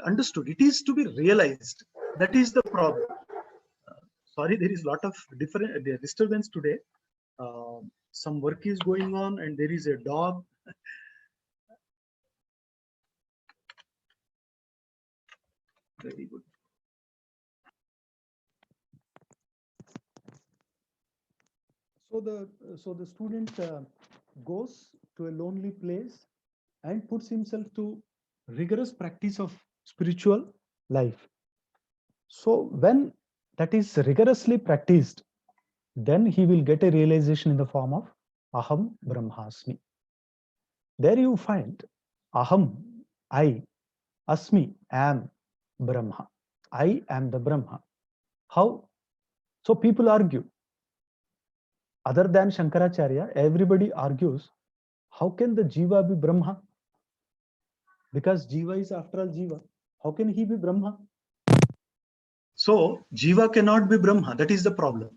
Speaker 1: understood. It is to be realized. That is the problem. Sorry, there is a lot of different disturbance today. Some work is going on and there is a dog. Very good. So the student goes to a lonely place and puts himself to rigorous practice of spiritual life. So when that is rigorously practiced, then he will get a realization in the form of Aham Brahmasmi. There you find Aham, I, Asmi, am Brahma. I am the Brahma. How? So people argue. Other than Shankaracharya, everybody argues, how can the Jiva be Brahma? Because Jiva is after all Jiva. How can he be Brahma? So Jiva cannot be Brahma. That is the problem.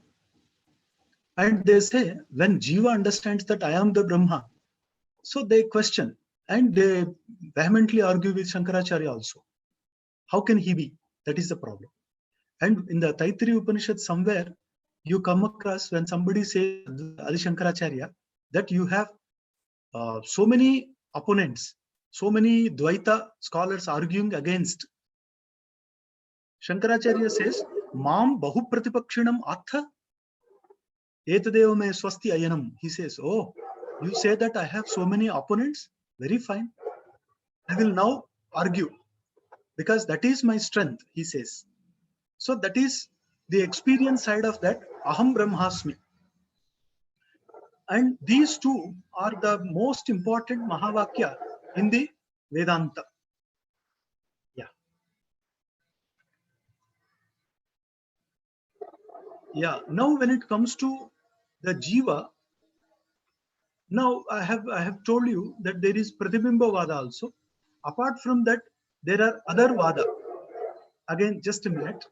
Speaker 1: And they say, when Jiva understands that I am the Brahma, so they question and they vehemently argue with Shankaracharya also. How can he be? That is the problem. And in the Taittiriya Upanishad, somewhere you come across when somebody says, Adi Shankaracharya, that you have so many opponents, so many Dvaita scholars arguing against. Shankaracharya says, Mam Bahu Pratipakshinam Atha Etadeva me Swasti Ayanam. He says, oh, you say that I have so many opponents? Very fine. I will now argue because that is my strength, he says. So that is the experience side of that Aham Brahmasmi. And these two are the most important Mahavakya in the Vedanta. Yeah. Yeah. Now when it comes to the Jiva, now I have told you that there is Pratibimba Vada also. Apart from that, there are other Vada. Again, just a minute.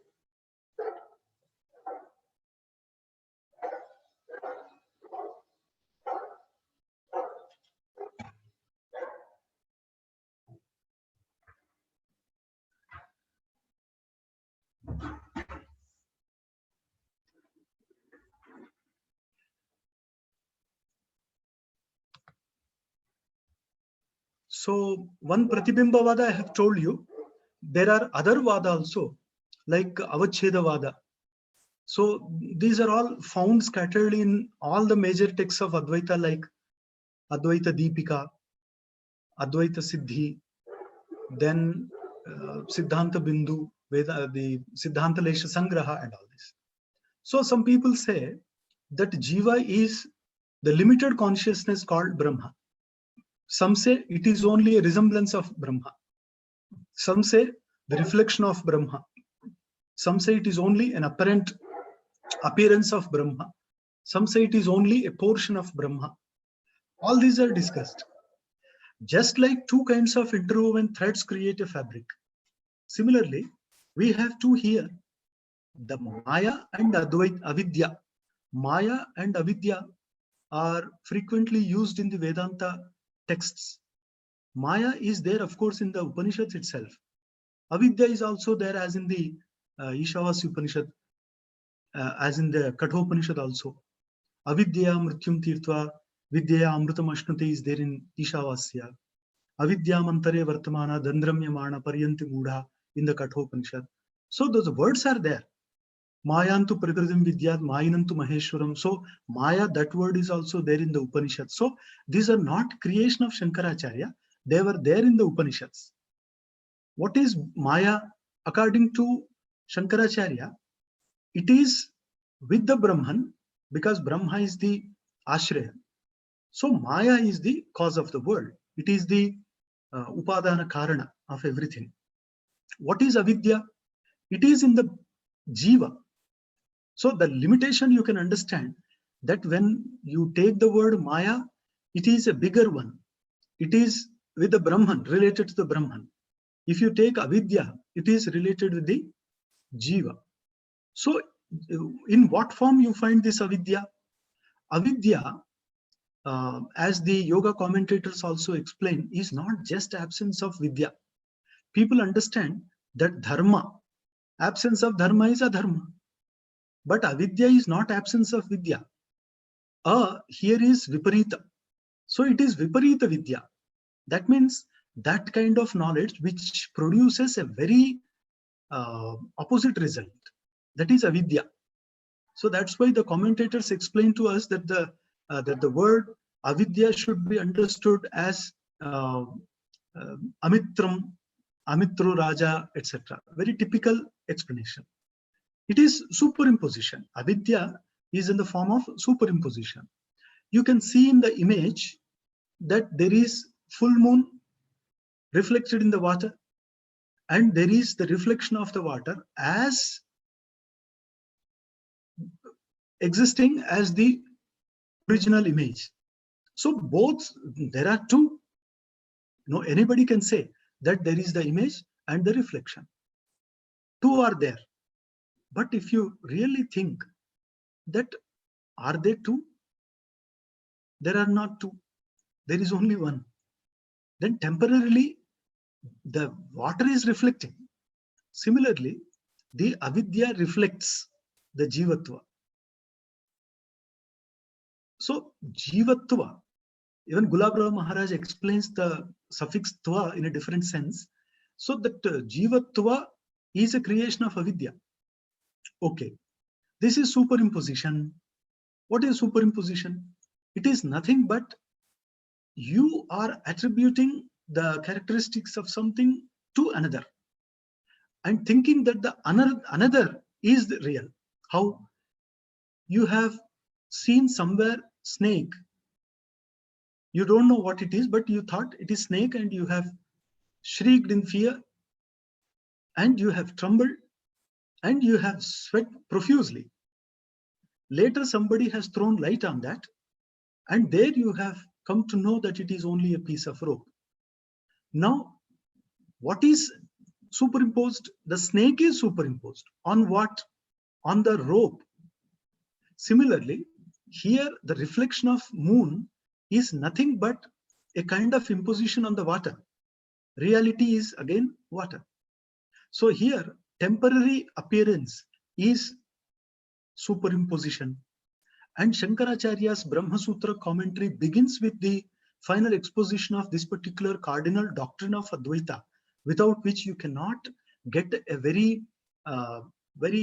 Speaker 1: So one Pratibimba Vada I have told you. There are other Vada also, like Avacheda Vada. So these are all found scattered in all the major texts of Advaita, like Advaita Deepika, Advaita Siddhi, then Siddhanta Bindu, Veda, the Siddhanta Lesha Sangraha, and all this. So some people say that Jiva is the limited consciousness called Brahma. Some say it is only a resemblance of Brahma. Some say the reflection of Brahma. Some say it is only an apparent appearance of Brahma. Some say it is only a portion of Brahma. All these are discussed. Just like two kinds of interwoven threads create a fabric. Similarly, we have two here, the Maya and Avidya. Maya and Avidya are frequently used in the Vedanta texts. Maya is there, of course, in the Upanishads itself. Avidya is also there as in the Ishavasya Upanishad, as in the Kathopanishad also. Avidya Mrityum Tirtva Vidya Amrutam Ashnute is there in Ishavasya. Avidya Mantare Vartamana Dandramyamana Paryanti Mudha in the Kathopanishad. So those words are there. Mayantu Prakritim Vidyat, Mayinantu Maheshwaram. So Maya, that word is also there in the Upanishad. So these are not creation of Shankaracharya. They were there in the Upanishads. What is Maya? According to Shankaracharya, it is with the Brahman, because Brahma is the Ashraya. So Maya is the cause of the world. It is the Upadana Karana of everything. What is Avidya? It is in the Jiva. So the limitation you can understand that when you take the word Maya, it is a bigger one. It is with the Brahman, related to the Brahman. If you take Avidya, it is related with the Jiva. So in what form you find this Avidya? Avidya, as the yoga commentators also explain, is not just absence of Vidya. People understand that Dharma, absence of Dharma is Adharma. But Avidya is not absence of Vidya. Here is Viparita. So it is Viparita Vidya. That means that kind of knowledge which produces a very opposite result. That is Avidya. So that's why the commentators explain to us that the word avidya should be understood as amitram, amitru raja, etc. Very typical explanation. It is superimposition. Avidya is in the form of superimposition. You can see in the image that there is full moon reflected in the water, and there is the reflection of the water as existing as the original image. So both, there are two. No, anybody can say that there is the image and the reflection. Two are there. But if you really think that are there two? There are not two. There is only one. Then temporarily the water is reflecting. Similarly, the avidya reflects the jivatva. So jivatva, even Gulab Rao Maharaj explains the suffix tva in a different sense. So that jivatva is a creation of avidya. Okay, this is superimposition. What is superimposition? It is nothing but you are attributing the characteristics of something to another and thinking that the another is the real. How? You have seen somewhere snake. You don't know what it is, but you thought it is snake, and you have shrieked in fear, and you have trembled, and you have sweat profusely. Later somebody has thrown light on that, and there you have come to know that it is only a piece of rope. Now, what is superimposed? The snake is superimposed on what? On the rope. Similarly, here the reflection of moon is nothing but a kind of imposition on the water. Reality is again water. So here temporary appearance is superimposition. And Shankaracharya's Brahma Sutra commentary begins with the final exposition of this particular cardinal doctrine of Advaita, without which you cannot get a very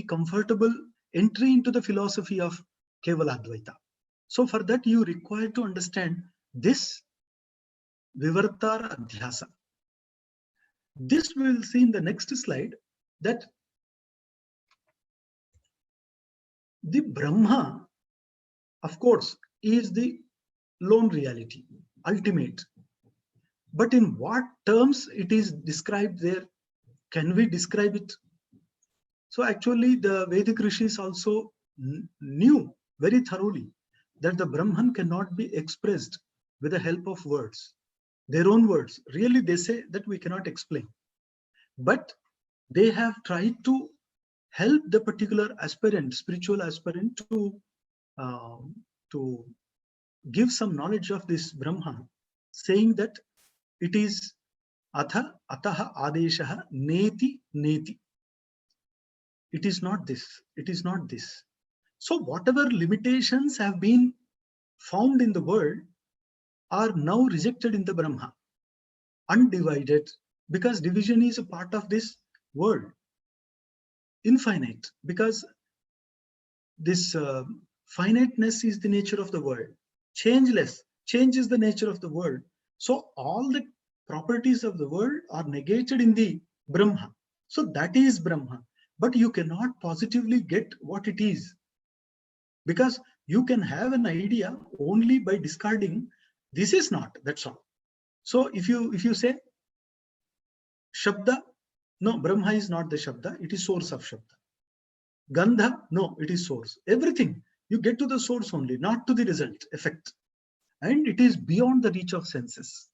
Speaker 1: comfortable entry into the philosophy of Kevala Advaita. So for that you require to understand this Vivartara Adhyasa. This we will see in the next slide, that the Brahma, of course, is the lone reality, ultimate. But in what terms it is described there? Can we describe it? So actually the Vedic Rishis also knew very thoroughly that the Brahman cannot be expressed with the help of words. Their own words. Really, they say that we cannot explain. But they have tried to help the particular aspirant, spiritual aspirant, to give some knowledge of this Brahma, saying that it is atha ataha adeshaha neti neti. It is not this. It is not this. So whatever limitations have been found in the world are now rejected in the Brahma, undivided, because division is a part of this world. Infinite, because this finiteness is the nature of the world. Changeless, change is the nature of the world. So all the properties of the world are negated in the Brahma. So that is Brahma. But you cannot positively get what it is, because you can have an idea only by discarding this is not, that's all. So if you say Shabda, no, Brahma is not the Shabda, it is source of Shabda. Gandha, no, it is source. Everything, you get to the source only, not to the result, effect. And it is beyond the reach of senses.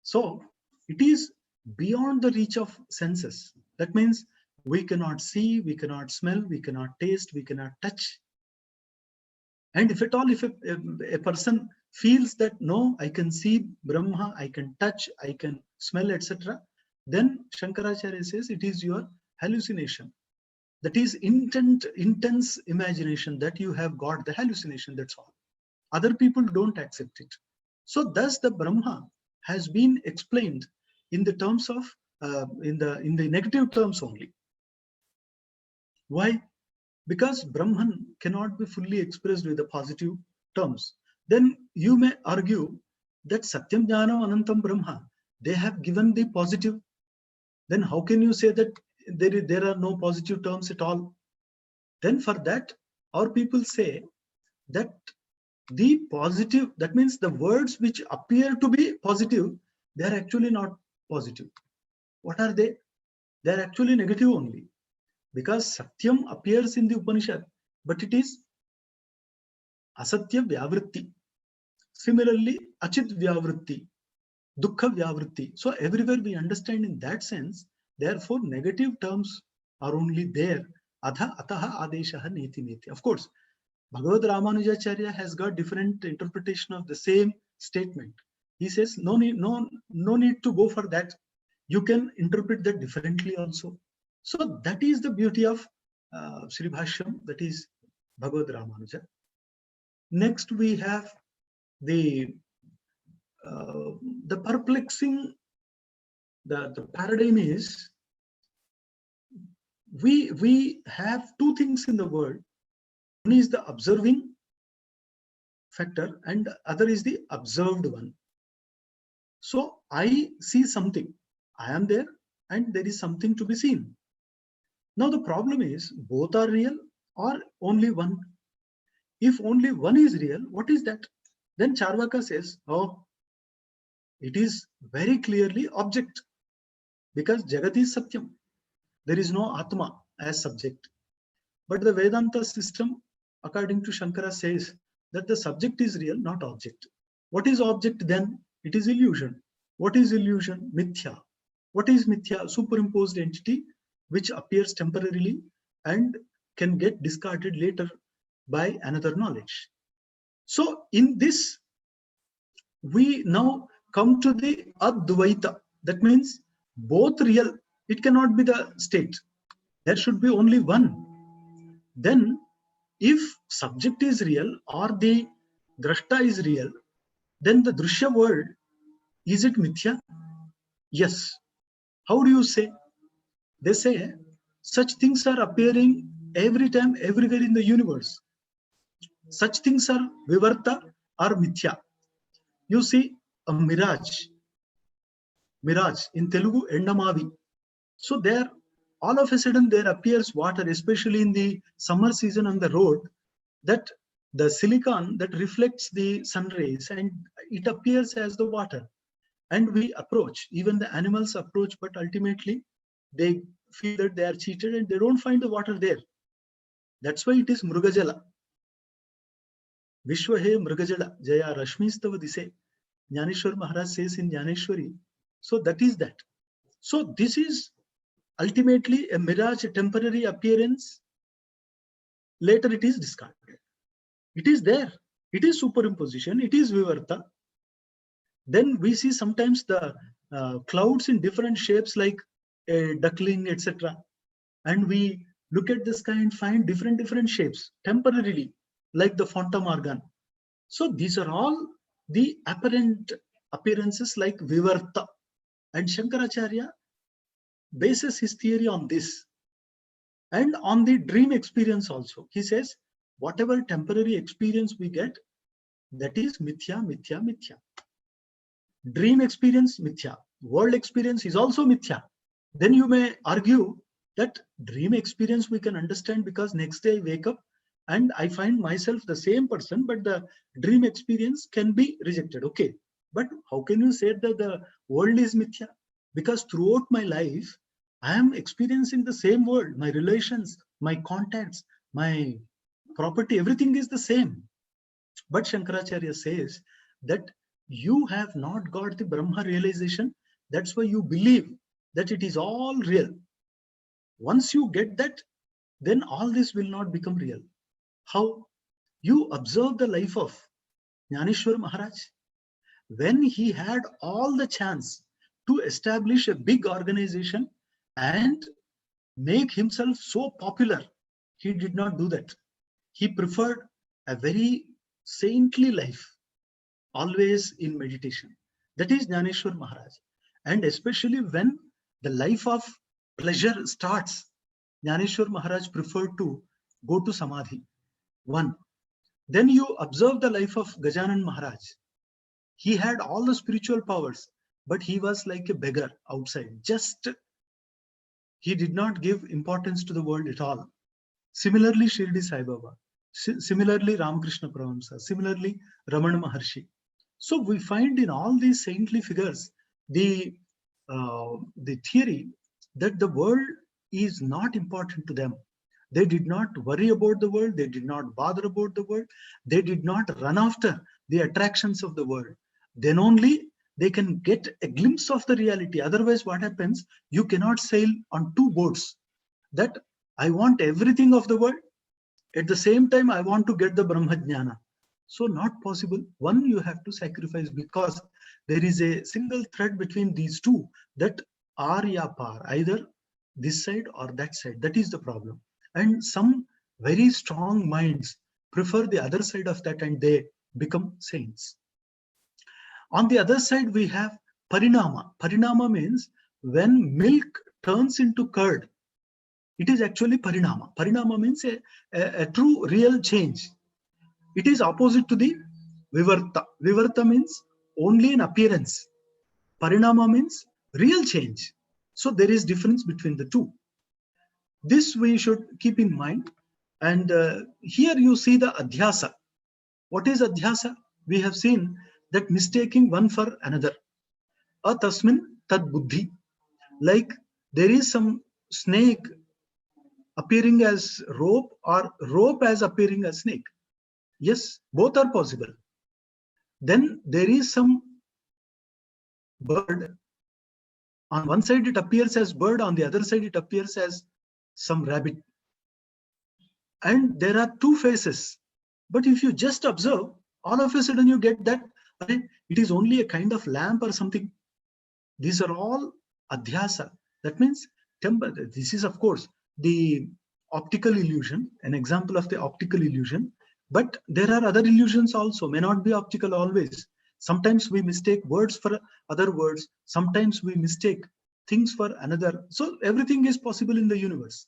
Speaker 1: So it is beyond the reach of senses. That means we cannot see, we cannot smell, we cannot taste, we cannot touch. And if at all, if a person feels that, no, I can see Brahma, I can touch, I can smell, etc., then Shankaracharya says it is your hallucination. That is intense imagination that you have got, the hallucination, that's all. Other people don't accept it. So thus the Brahma has been explained in the terms of, in the negative terms only. Why? because Brahman cannot be fully expressed with the positive terms. Then you may argue that Satyam Jnanam Anantam Brahma, they have given the positive. Then how can you say that there are no positive terms at all? Then for that, our people say that the positive, that means the words which appear to be positive, they are actually not positive. What are they? They are actually negative only. Because Satyam appears in the Upanishad, but it is Asatya Vyavritti. Similarly, Achit Vyavritti, Dukkha Vyavritti. So everywhere we understand in that sense, therefore negative terms are only there. Adha Ataha Adeshaha Neti Neti. Of course, Bhagavad Ramanujacharya has got different interpretation of the same statement. He says no need to go for that. You can interpret that differently also. So that is the beauty of Sri Bhashyam, that is Bhagavad Ramanuja. Next we have the perplexing, the paradigm is we have two things in the world. One is the observing factor and the other is the observed one. So I see something, I am there and there is something to be seen. Now the problem is both are real or only one. If only one is real, what is that? Then Charvaka says, oh, it is very clearly object, because Jagat is Satyam. There is no Atma as subject. But the Vedanta system, according to Shankara, says that the subject is real, not object. What is object then? It is illusion. What is illusion? Mithya. What is Mithya? Superimposed entity which appears temporarily and can get discarded later by another knowledge. So in this, we now come to the Advaita. That means both real. It cannot be the state. There should be only one. Then if subject is real or the drashta is real, then the Drushya world, is it Mithya? Yes. How do you say? They say such things are appearing every time, everywhere in the universe. Such things are Vivarta or Mithya. You see a mirage in Telugu, Endamavi. So there, all of a sudden there appears water, especially in the summer season on the road, that the silicon that reflects the sun rays and it appears as the water. And we approach, even the animals approach, but ultimately they feel that they are cheated and they don't find the water there. That's why it is Mrugajala. Vishwahe Mrugajala Jaya Rashmistava Dise. Jnaneshwar Maharaj says in Jnaneshwari. So that is that. So this is ultimately a mirage, a temporary appearance. Later it is discarded. It is there. It is superimposition. It is Vivarta. Then we see sometimes the clouds in different shapes like a duckling, etc. And we look at the sky and find different shapes temporarily, like the Fata Morgana. So these are all the apparent appearances like Vivarta. And Shankaracharya bases his theory on this. And on the dream experience also. He says, whatever temporary experience we get, that is Mithya, Mithya, Mithya. Dream experience, Mithya. World experience is also Mithya. Then you may argue that dream experience we can understand because next day I wake up and I find myself the same person, but the dream experience can be rejected. Okay. But how can you say that the world is Mithya? Because throughout my life, I am experiencing the same world. My relations, my contacts, my property, everything is the same. But Shankaracharya says that you have not got the Brahma realization. That's why you believe that it is all real. Once you get that, then all this will not become real. How? You observe the life of Jnaneshwar Maharaj. When he had all the chance to establish a big organization and make himself so popular, he did not do that. He preferred a very saintly life, always in meditation. That is Jnaneshwar Maharaj. And especially when the life of pleasure starts, Jnaneshwar Maharaj preferred to go to Samadhi. One. Then you observe the life of Gajanan Maharaj. He had all the spiritual powers, but he was like a beggar outside. Just he did not give importance to the world at all. Similarly, Shirdi Sai Baba. Similarly, Ramakrishna Paramahamsa. Similarly, Ramana Maharshi. So we find in all these saintly figures the theory that the world is not important to them. They did not worry about the world. They did not bother about the world. They did not run after the attractions of the world. Then only they can get a glimpse of the reality. Otherwise, what happens? You cannot sail on two boats. That I want everything of the world. At the same time, I want to get the Brahmajnana. So not possible. One, you have to sacrifice, because there is a single thread between these two, that ar ya par, either this side or that side. That is the problem. And some very strong minds prefer the other side of that, and they become saints. On the other side, we have parinama. Parinama means when milk turns into curd, it is actually parinama. Parinama means a true, real change. It is opposite to the vivarta. Vivarta means only an appearance. Parinama means real change. So there is difference between the two. This we should keep in mind. And here you see the adhyasa. What is adhyasa? We have seen that mistaking one for another. Atasmin tad buddhi. Like there is some snake appearing as rope, or rope as appearing as snake. Yes, both are possible. Then there is some bird. On one side it appears as bird, on the other side it appears as some rabbit. And there are two faces. But if you just observe, all of a sudden you get that it is only a kind of lamp or something. These are all adhyasa. That means this is, of course, the optical illusion, an example of the optical illusion. But there are other illusions also, may not be optical always. Sometimes we mistake words for other words. Sometimes we mistake things for another. So everything is possible in the universe.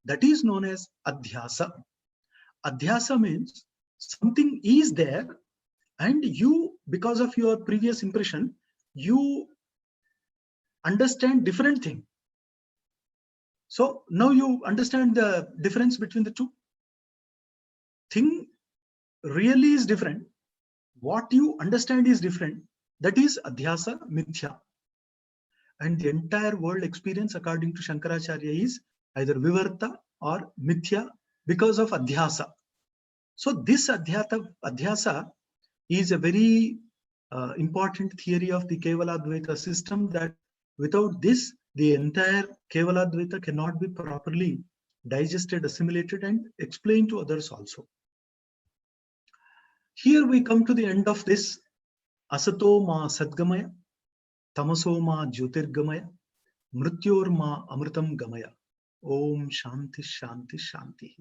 Speaker 1: That is known as adhyasa. Adhyasa means something is there, and you, because of your previous impression, you understand different thing. So now you understand the difference between the two. Thing really is different. What you understand is different. That is adhyasa, mithya. And the entire world experience, according to Shankaracharya, is either vivarta or mithya because of adhyasa. So this adhyasa is a very important theory of the Kevaladvaita system, that without this, the entire Kevaladvaita cannot be properly digested, assimilated, and explained to others also. Here we come to the end of this. Asato ma sadgamaya, tamaso ma jyotirgamaya, mrityor ma amritam gamaya. Om Shanti Shanti Shanti.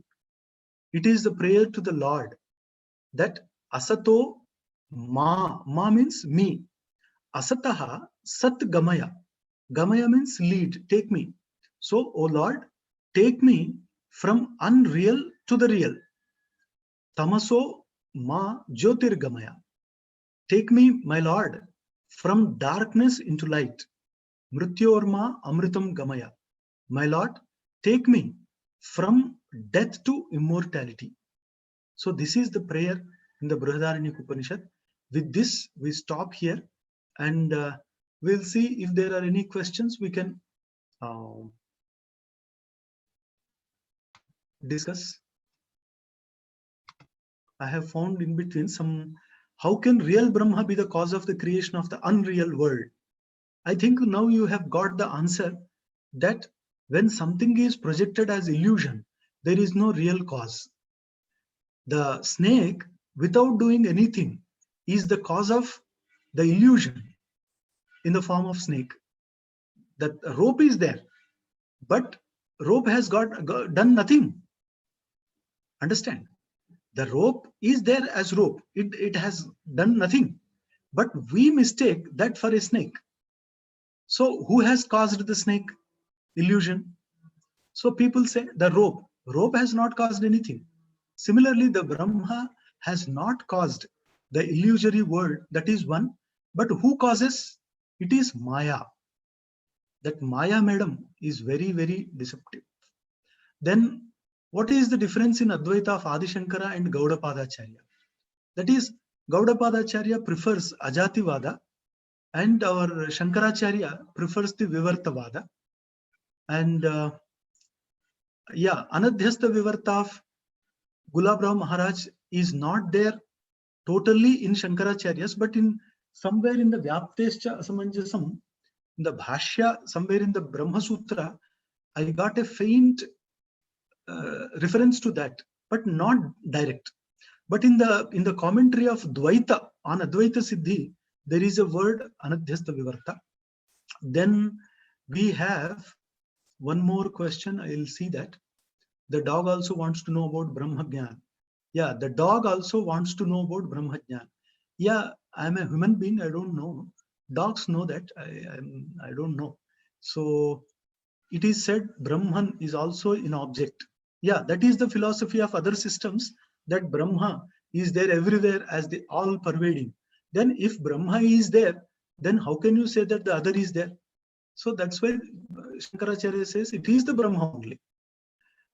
Speaker 1: It is the prayer to the Lord that Asato ma means me. Asataha sat gamaya. Gamaya means lead, take me. So, O Lord, take me from unreal to the real. Tamaso ma jyotirgamaya. Take me, my Lord, from darkness into light. Mrityorma amritam gamaya. My Lord, take me from death to immortality. So this is the prayer in the Brihadaranyaka Upanishad. With this, we stop here, and we'll see if there are any questions we can discuss. I have found in between some, how can real Brahma be the cause of the creation of the unreal world? I think now you have got the answer, that when something is projected as illusion, there is no real cause. The snake, without doing anything, is the cause of the illusion in the form of snake. That rope is there, but rope has done nothing. Understand? The rope is there as rope. It has done nothing. But we mistake that for a snake. So who has caused the snake? Illusion. So people say the rope. Rope has not caused anything. Similarly, the Brahma has not caused the illusory world, that is one. But who causes? It is Maya. That Maya, madam, is very, very deceptive. Then what is the difference in Advaita of Adi Shankara and Gaudapadacharya? That is, Gaudapadacharya prefers Ajativada and our Shankaracharya prefers the Vivartavada. And Anadhyastha Vivarta of Gulab Rao Maharaj is not there totally in Shankaracharya's, but in somewhere in the Vyaptescha Asamanjasam, in the Bhashya, somewhere in the Brahma Sutra, I got a faint reference to that, but not direct. But in the commentary of Dvaita on Advaita Siddhi, there is a word Anadhyastha Vivarta. Then we have one more question. I'll see that. The dog also wants to know about Brahma Jnana. Yeah, the dog also wants to know about Brahma Jnana. Yeah, I'm a human being. I don't know. Dogs know that. I don't know. So it is said Brahman is also an object. Yeah, that is the philosophy of other systems, that Brahma is there everywhere as the all pervading. Then if Brahma is there, then how can you say that the other is there? So that's why Shankaracharya says it is the Brahma only.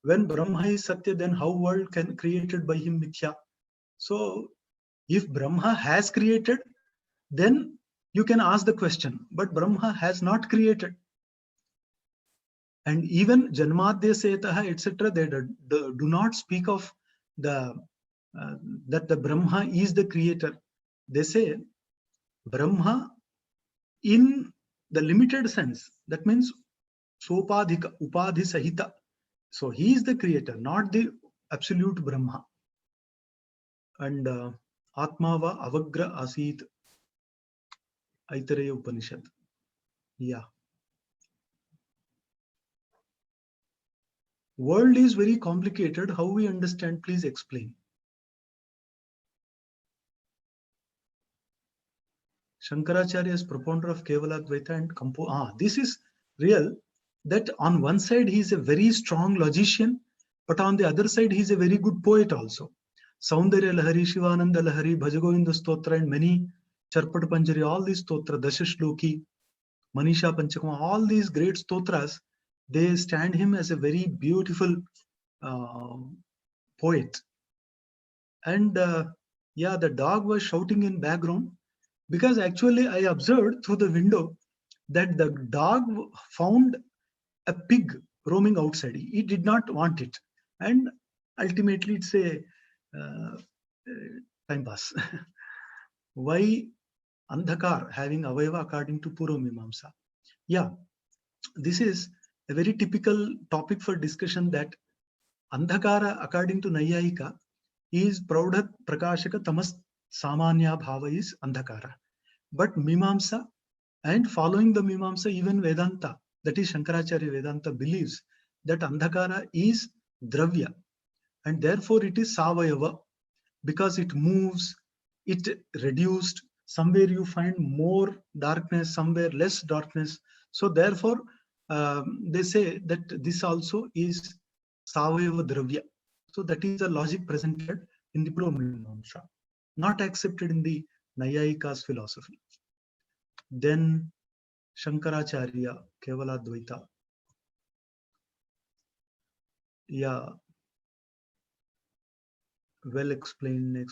Speaker 1: When Brahma is Satya, then how world can created by him Mithya? So if Brahma has created, then you can ask the question, but Brahma has not created. And even Janmadya Setaha, etc., they do not speak of the that the Brahma is the creator. They say Brahma in the limited sense. That means Sopadhika, Upadhi Sahita. So he is the creator, not the absolute Brahma. And Atmava Avagra Asit, Aitareya Upanishad. Yeah. World is very complicated. How we understand? Please explain. Shankaracharya is propounder of Kevaladvaita and this is real, that on one side he is a very strong logician, but on the other side he is a very good poet also. Saundarya Lahari, Shivananda Lahari, Bhajagovinda Stotra, and many Charpat Panjari, all these stotra, Dashashloki, Manisha Panchakama, all these great stotras, they stand him as a very beautiful poet. And the dog was shouting in background, because actually I observed through the window that the dog found a pig roaming outside. He did not want it. And ultimately it's a time pass. Why Andhakar having Avayava according to Purva Mimamsa? Yeah, this is a very typical topic for discussion, that Andhakara according to Nayayika is Praudhat Prakashaka Tamas Samanya Bhava is Andhakara. But Mimamsa and following the Mimamsa, even Vedanta, that is Shankaracharya Vedanta, believes that Andhakara is Dravya, and therefore it is Savayava, because it moves, it reduced, somewhere you find more darkness, somewhere less darkness. So therefore they say that this also is Savayava Dravya. So that is the logic presented in the Purva, not accepted in the Nayayika's philosophy. Then Shankaracharya, Kevaladvaita. Yeah, well explained.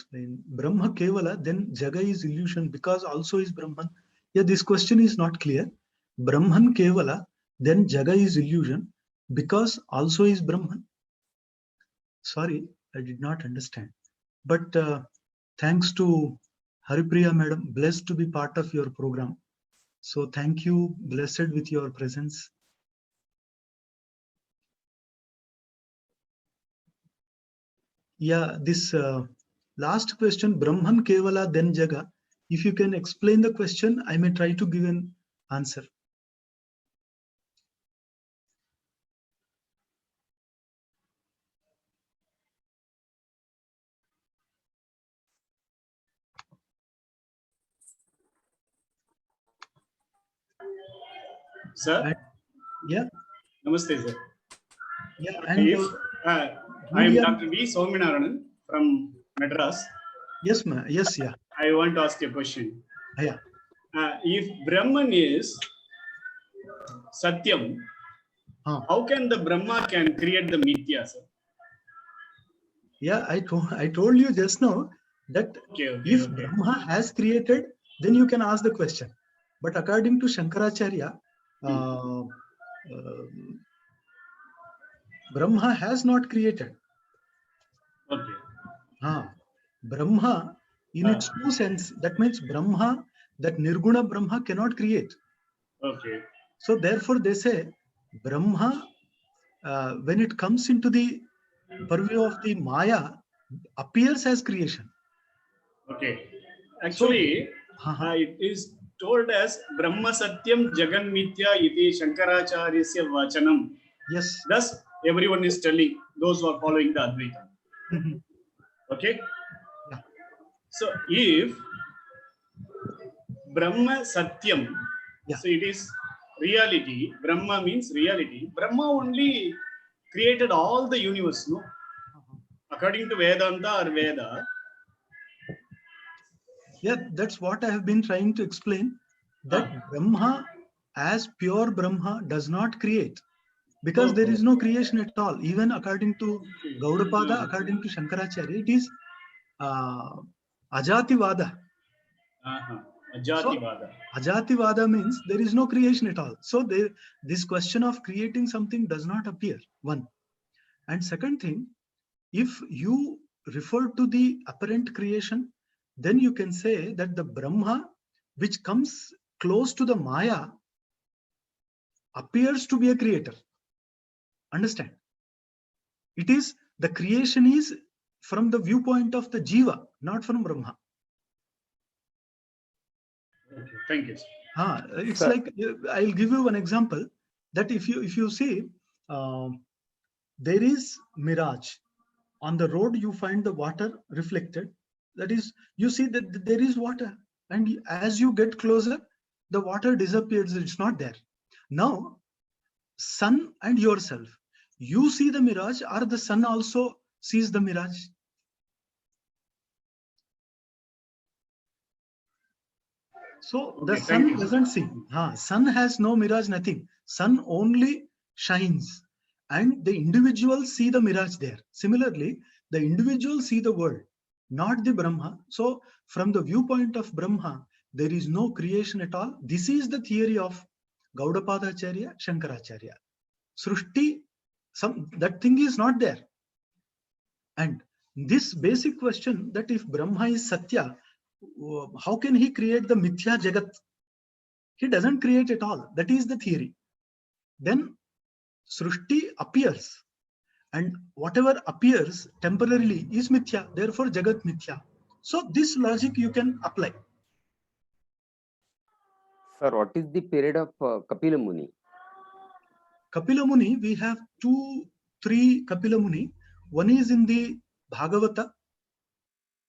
Speaker 1: Brahma Kevala, then Jaga is illusion because also is Brahman. Yeah, this question is not clear. Brahman Kevala, then Jaga is illusion because also is Brahman. Sorry, I did not understand. But thanks to Haripriya Madam, blessed to be part of your program. So thank you, blessed with your presence. Yeah, this last question, Brahman Kevala then Jaga. If you can explain the question, I may try to give an answer.
Speaker 3: Sir?
Speaker 1: Yeah.
Speaker 3: Namaste, sir.
Speaker 1: Yeah, and
Speaker 3: I am Dr. V. Sominaranan from Madras.
Speaker 1: Yes, ma'am. Yes, yeah.
Speaker 3: I want to ask a question.
Speaker 1: Yeah.
Speaker 3: If Brahman is Satyam, how can the Brahma can create the Mithya, sir?
Speaker 1: Yeah, I told you just now that if Brahma has created, then you can ask the question. But according to Shankaracharya, Brahma has not created.
Speaker 3: Okay.
Speaker 1: Brahma, in its true sense, that means Brahma, that Nirguna Brahma cannot create.
Speaker 3: Okay.
Speaker 1: So therefore they say Brahma, when it comes into the purview of the Maya, appears as creation.
Speaker 3: Okay. Actually, it is told as Brahma Satyam Jagan Mithya iti Shankaracharyasya Vachanam.
Speaker 1: Yes.
Speaker 3: Thus, everyone is telling those who are following the Advaita. Okay.
Speaker 1: Yeah.
Speaker 3: So, if Brahma Satyam, so it is reality. Brahma means reality. Brahma only created all the universe, no? According to Vedanta or Veda.
Speaker 1: Yeah, that's what I have been trying to explain. That Brahma, as pure Brahma, does not create. Because there is no creation at all. Even according to Gaudapada, according to Shankaracharya, it is Ajativada.
Speaker 3: Ajativada.
Speaker 1: So, Ajativada means there is no creation at all. So this question of creating something does not appear, one. And second thing, if you refer to the apparent creation, then you can say that the Brahma, which comes close to the Maya, appears to be a creator. Understand? It is, the creation is from the viewpoint of the Jiva, not from Brahma.
Speaker 3: Okay, thank you.
Speaker 1: It's like, I'll give you one example, that if you see, there is mirage. On the road, you find the water reflected. That is, you see that there is water. And as you get closer, the water disappears. It's not there. Now, sun and yourself, you see the mirage, or the sun also sees the mirage? So the sun doesn't see. Sun has no mirage, nothing. Sun only shines. And the individual see the mirage there. Similarly, the individual see the world, not the Brahma. So from the viewpoint of Brahma, there is no creation at all. This is the theory of Gaudapadacharya, Shankaracharya. Srushti, that thing is not there. And this basic question, that if Brahma is Satya, how can he create the Mithya Jagat? He doesn't create at all. That is the theory. Then Srushti appears, and whatever appears temporarily is Mithya. Therefore, Jagat Mithya. So this logic you can apply.
Speaker 4: Sir, what is the period of Kapila Muni?
Speaker 1: Kapila Muni, we have 2-3 Kapila Muni. One is in the Bhagavata.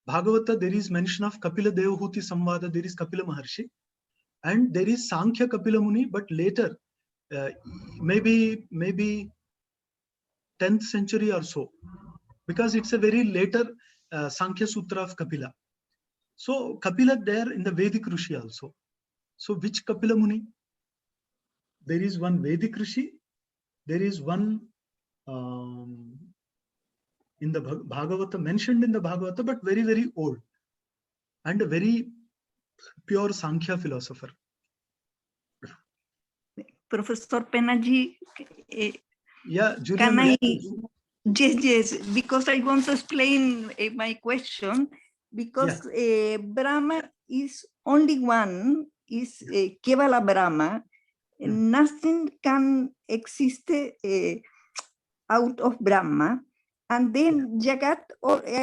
Speaker 1: Bhagavata, there is mention of Kapila Devahuti Samvada, there is Kapila Maharshi. And there is Sankhya Kapila Muni, but later, maybe 10th century or so, because it's a very later Sankhya Sutra of Kapila. So Kapila there in the Vedic Rishi also. So which Kapila Muni? There is one Vedic Rishi, there is one in the Bhagavata, mentioned in the Bhagavata, but very, very old, and a very pure Sankhya philosopher.
Speaker 5: Professor Penaji,
Speaker 1: yeah, Julia,
Speaker 5: can I? Yes, because I want to explain my question, because Brahma is only one, is Kevala Brahma. Nothing can exist out of Brahma, and then Jagat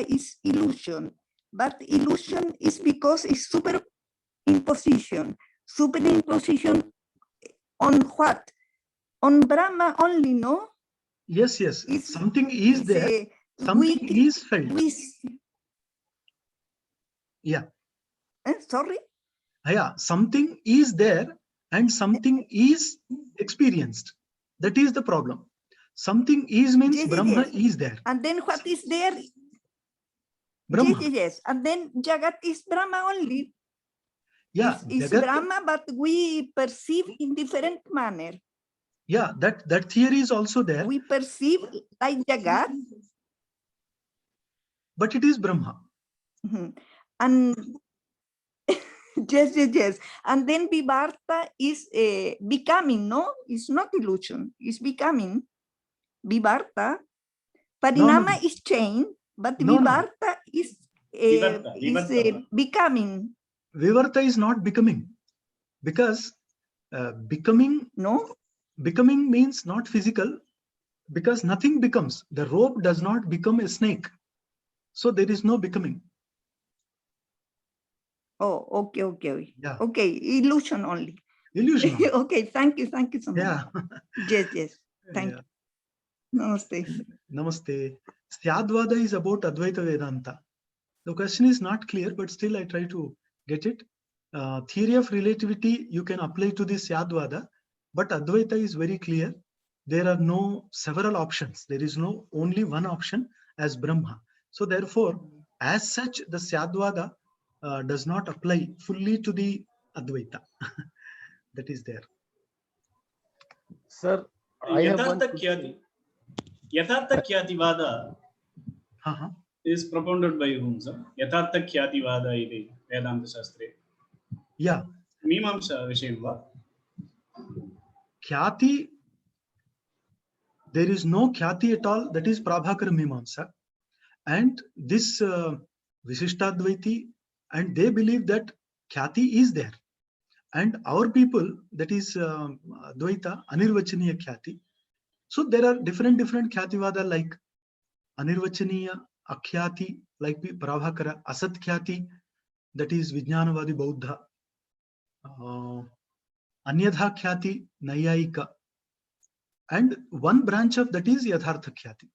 Speaker 5: is illusion. But illusion is because it's superimposition. Superimposition on what? On Brahma only, no?
Speaker 1: Yes, yes. Something is there. Something is felt. Yeah.
Speaker 5: Sorry?
Speaker 1: Yeah, something is there and something is experienced. That is the problem. Something is means
Speaker 5: Yes, yes,
Speaker 1: Brahma
Speaker 5: yes.
Speaker 1: is there.
Speaker 5: And then what is there?
Speaker 1: Brahma.
Speaker 5: Yes, yes, yes. And then Jagat is Brahma only.
Speaker 1: Yeah,
Speaker 5: Is
Speaker 1: Jagat,
Speaker 5: Brahma, but we perceive in different manner.
Speaker 1: yeah, that theory is also there,
Speaker 5: We perceive like Jagat.
Speaker 1: but it is Brahma.
Speaker 5: And yes, yes, yes. And then Vivarta is becoming, no? It's not illusion. It's becoming. Vivarta. Parinama is change, but
Speaker 1: No, no.
Speaker 5: Vivarta is
Speaker 3: Vivarta.
Speaker 5: becoming.
Speaker 1: Vivarta is not becoming, because becoming
Speaker 5: No?
Speaker 1: means not physical, because nothing becomes. The rope does not become a snake. So there is no becoming.
Speaker 5: Oh, okay, okay.
Speaker 1: Yeah.
Speaker 5: Okay, illusion only.
Speaker 1: Illusion.
Speaker 5: Okay, thank you so much.
Speaker 1: Yeah.
Speaker 5: Yes, yes. Thank
Speaker 1: Yeah.
Speaker 5: you. Namaste.
Speaker 1: Namaste. Syadvada is about Advaita Vedanta. The question is not clear, but still I try to get it. Theory of relativity you can apply to the Syadvada, but Advaita is very clear. There are no several options. There is no only one option as Brahma. So therefore, as such, the Syadvada does not apply fully to the Advaita. That is there.
Speaker 6: Sir, I have one
Speaker 3: Yathartha Khyati
Speaker 1: Uh-huh.
Speaker 3: is propounded by whom, sir? Yathartha Khyati Vada iti Vedanta Shastre.
Speaker 1: Yeah.
Speaker 3: Mimamsa Vishayam va?
Speaker 1: Khyati, there is no Khyati at all. That is Prabhakara Mimamsa. And this Vishishtadvaiti, and they believe that Khyati is there. And our people, that is Advaita, Anirvachaniya Khyati. So there are different Khyatiwada like Anirvachaniya, Akhyati, like Prabhakara, Asat Khyati, that is Vijnanavadi Bauddha, Anyadha Khyati, Nayayika, and one branch of that is Yathartha Khyati.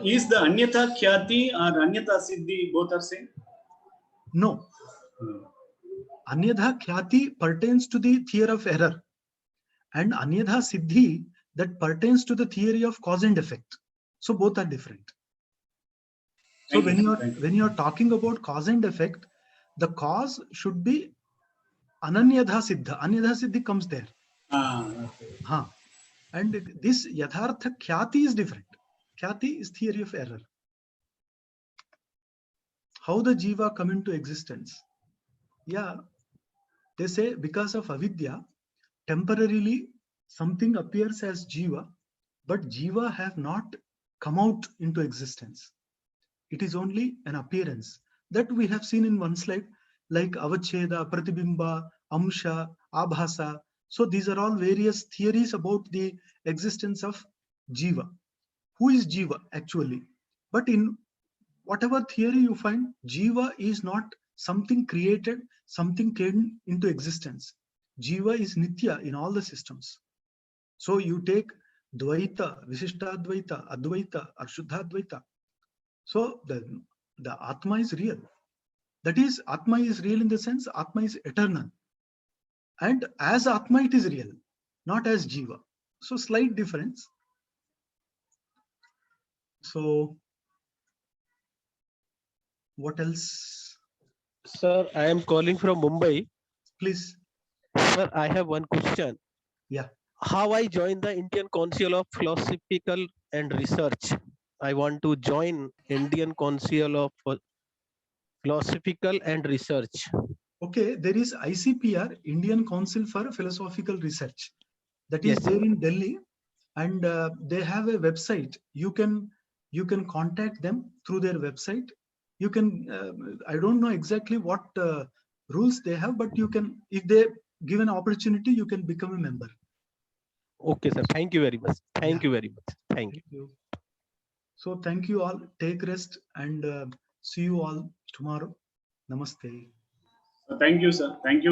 Speaker 3: Is the Anyatha Khyati or Anyatha Siddhi both are same?
Speaker 1: No. Anyadha Khyati pertains to the theory of error, and Anyadha Siddhi that pertains to the theory of cause and effect. So both are different. So when you are talking about cause and effect, the cause should be Ananyadha Siddha. Anyadha Siddhi comes there.
Speaker 3: Okay.
Speaker 1: And this Yathartha Khyati is different. Khyati is theory of error. How the Jiva come into existence? Yeah, they say because of avidya, temporarily something appears as Jiva, but Jiva have not come out into existence. It is only an appearance that we have seen in one slide, like Avacheda, Pratibimba, Amsha, Abhasa. So these are all various theories about the existence of Jiva. Who is Jiva actually? But in whatever theory you find, Jiva is not something created, something came into existence. Jiva is Nitya in all the systems. So you take Dvaita, Vishishtadvaita, Advaita, or Shuddhadvaita. So the Atma is real. That is, Atma is real in the sense Atma is eternal. And as Atma it is real, not as Jiva. So slight difference. So what else?
Speaker 6: Sir, I am calling from Mumbai.
Speaker 1: Please.
Speaker 6: Sir, I have one question.
Speaker 1: Yeah.
Speaker 6: How I join the Indian Council of Philosophical and Research? I want to join Indian Council of Philosophical and Research.
Speaker 1: Okay, there is ICPR, Indian Council for Philosophical Research. That is
Speaker 6: Yes,
Speaker 1: there
Speaker 6: sir.
Speaker 1: in Delhi, and they have a website. You can contact them through their website. You can, I don't know exactly what rules they have, but you can, if they give an opportunity, you can become a member.
Speaker 6: Okay, sir. Thank you very much. Thank
Speaker 1: Yeah.
Speaker 6: you very much. Thank you.
Speaker 1: So thank you all. Take rest and see you all tomorrow. Namaste.
Speaker 3: So thank you, sir. Thank you.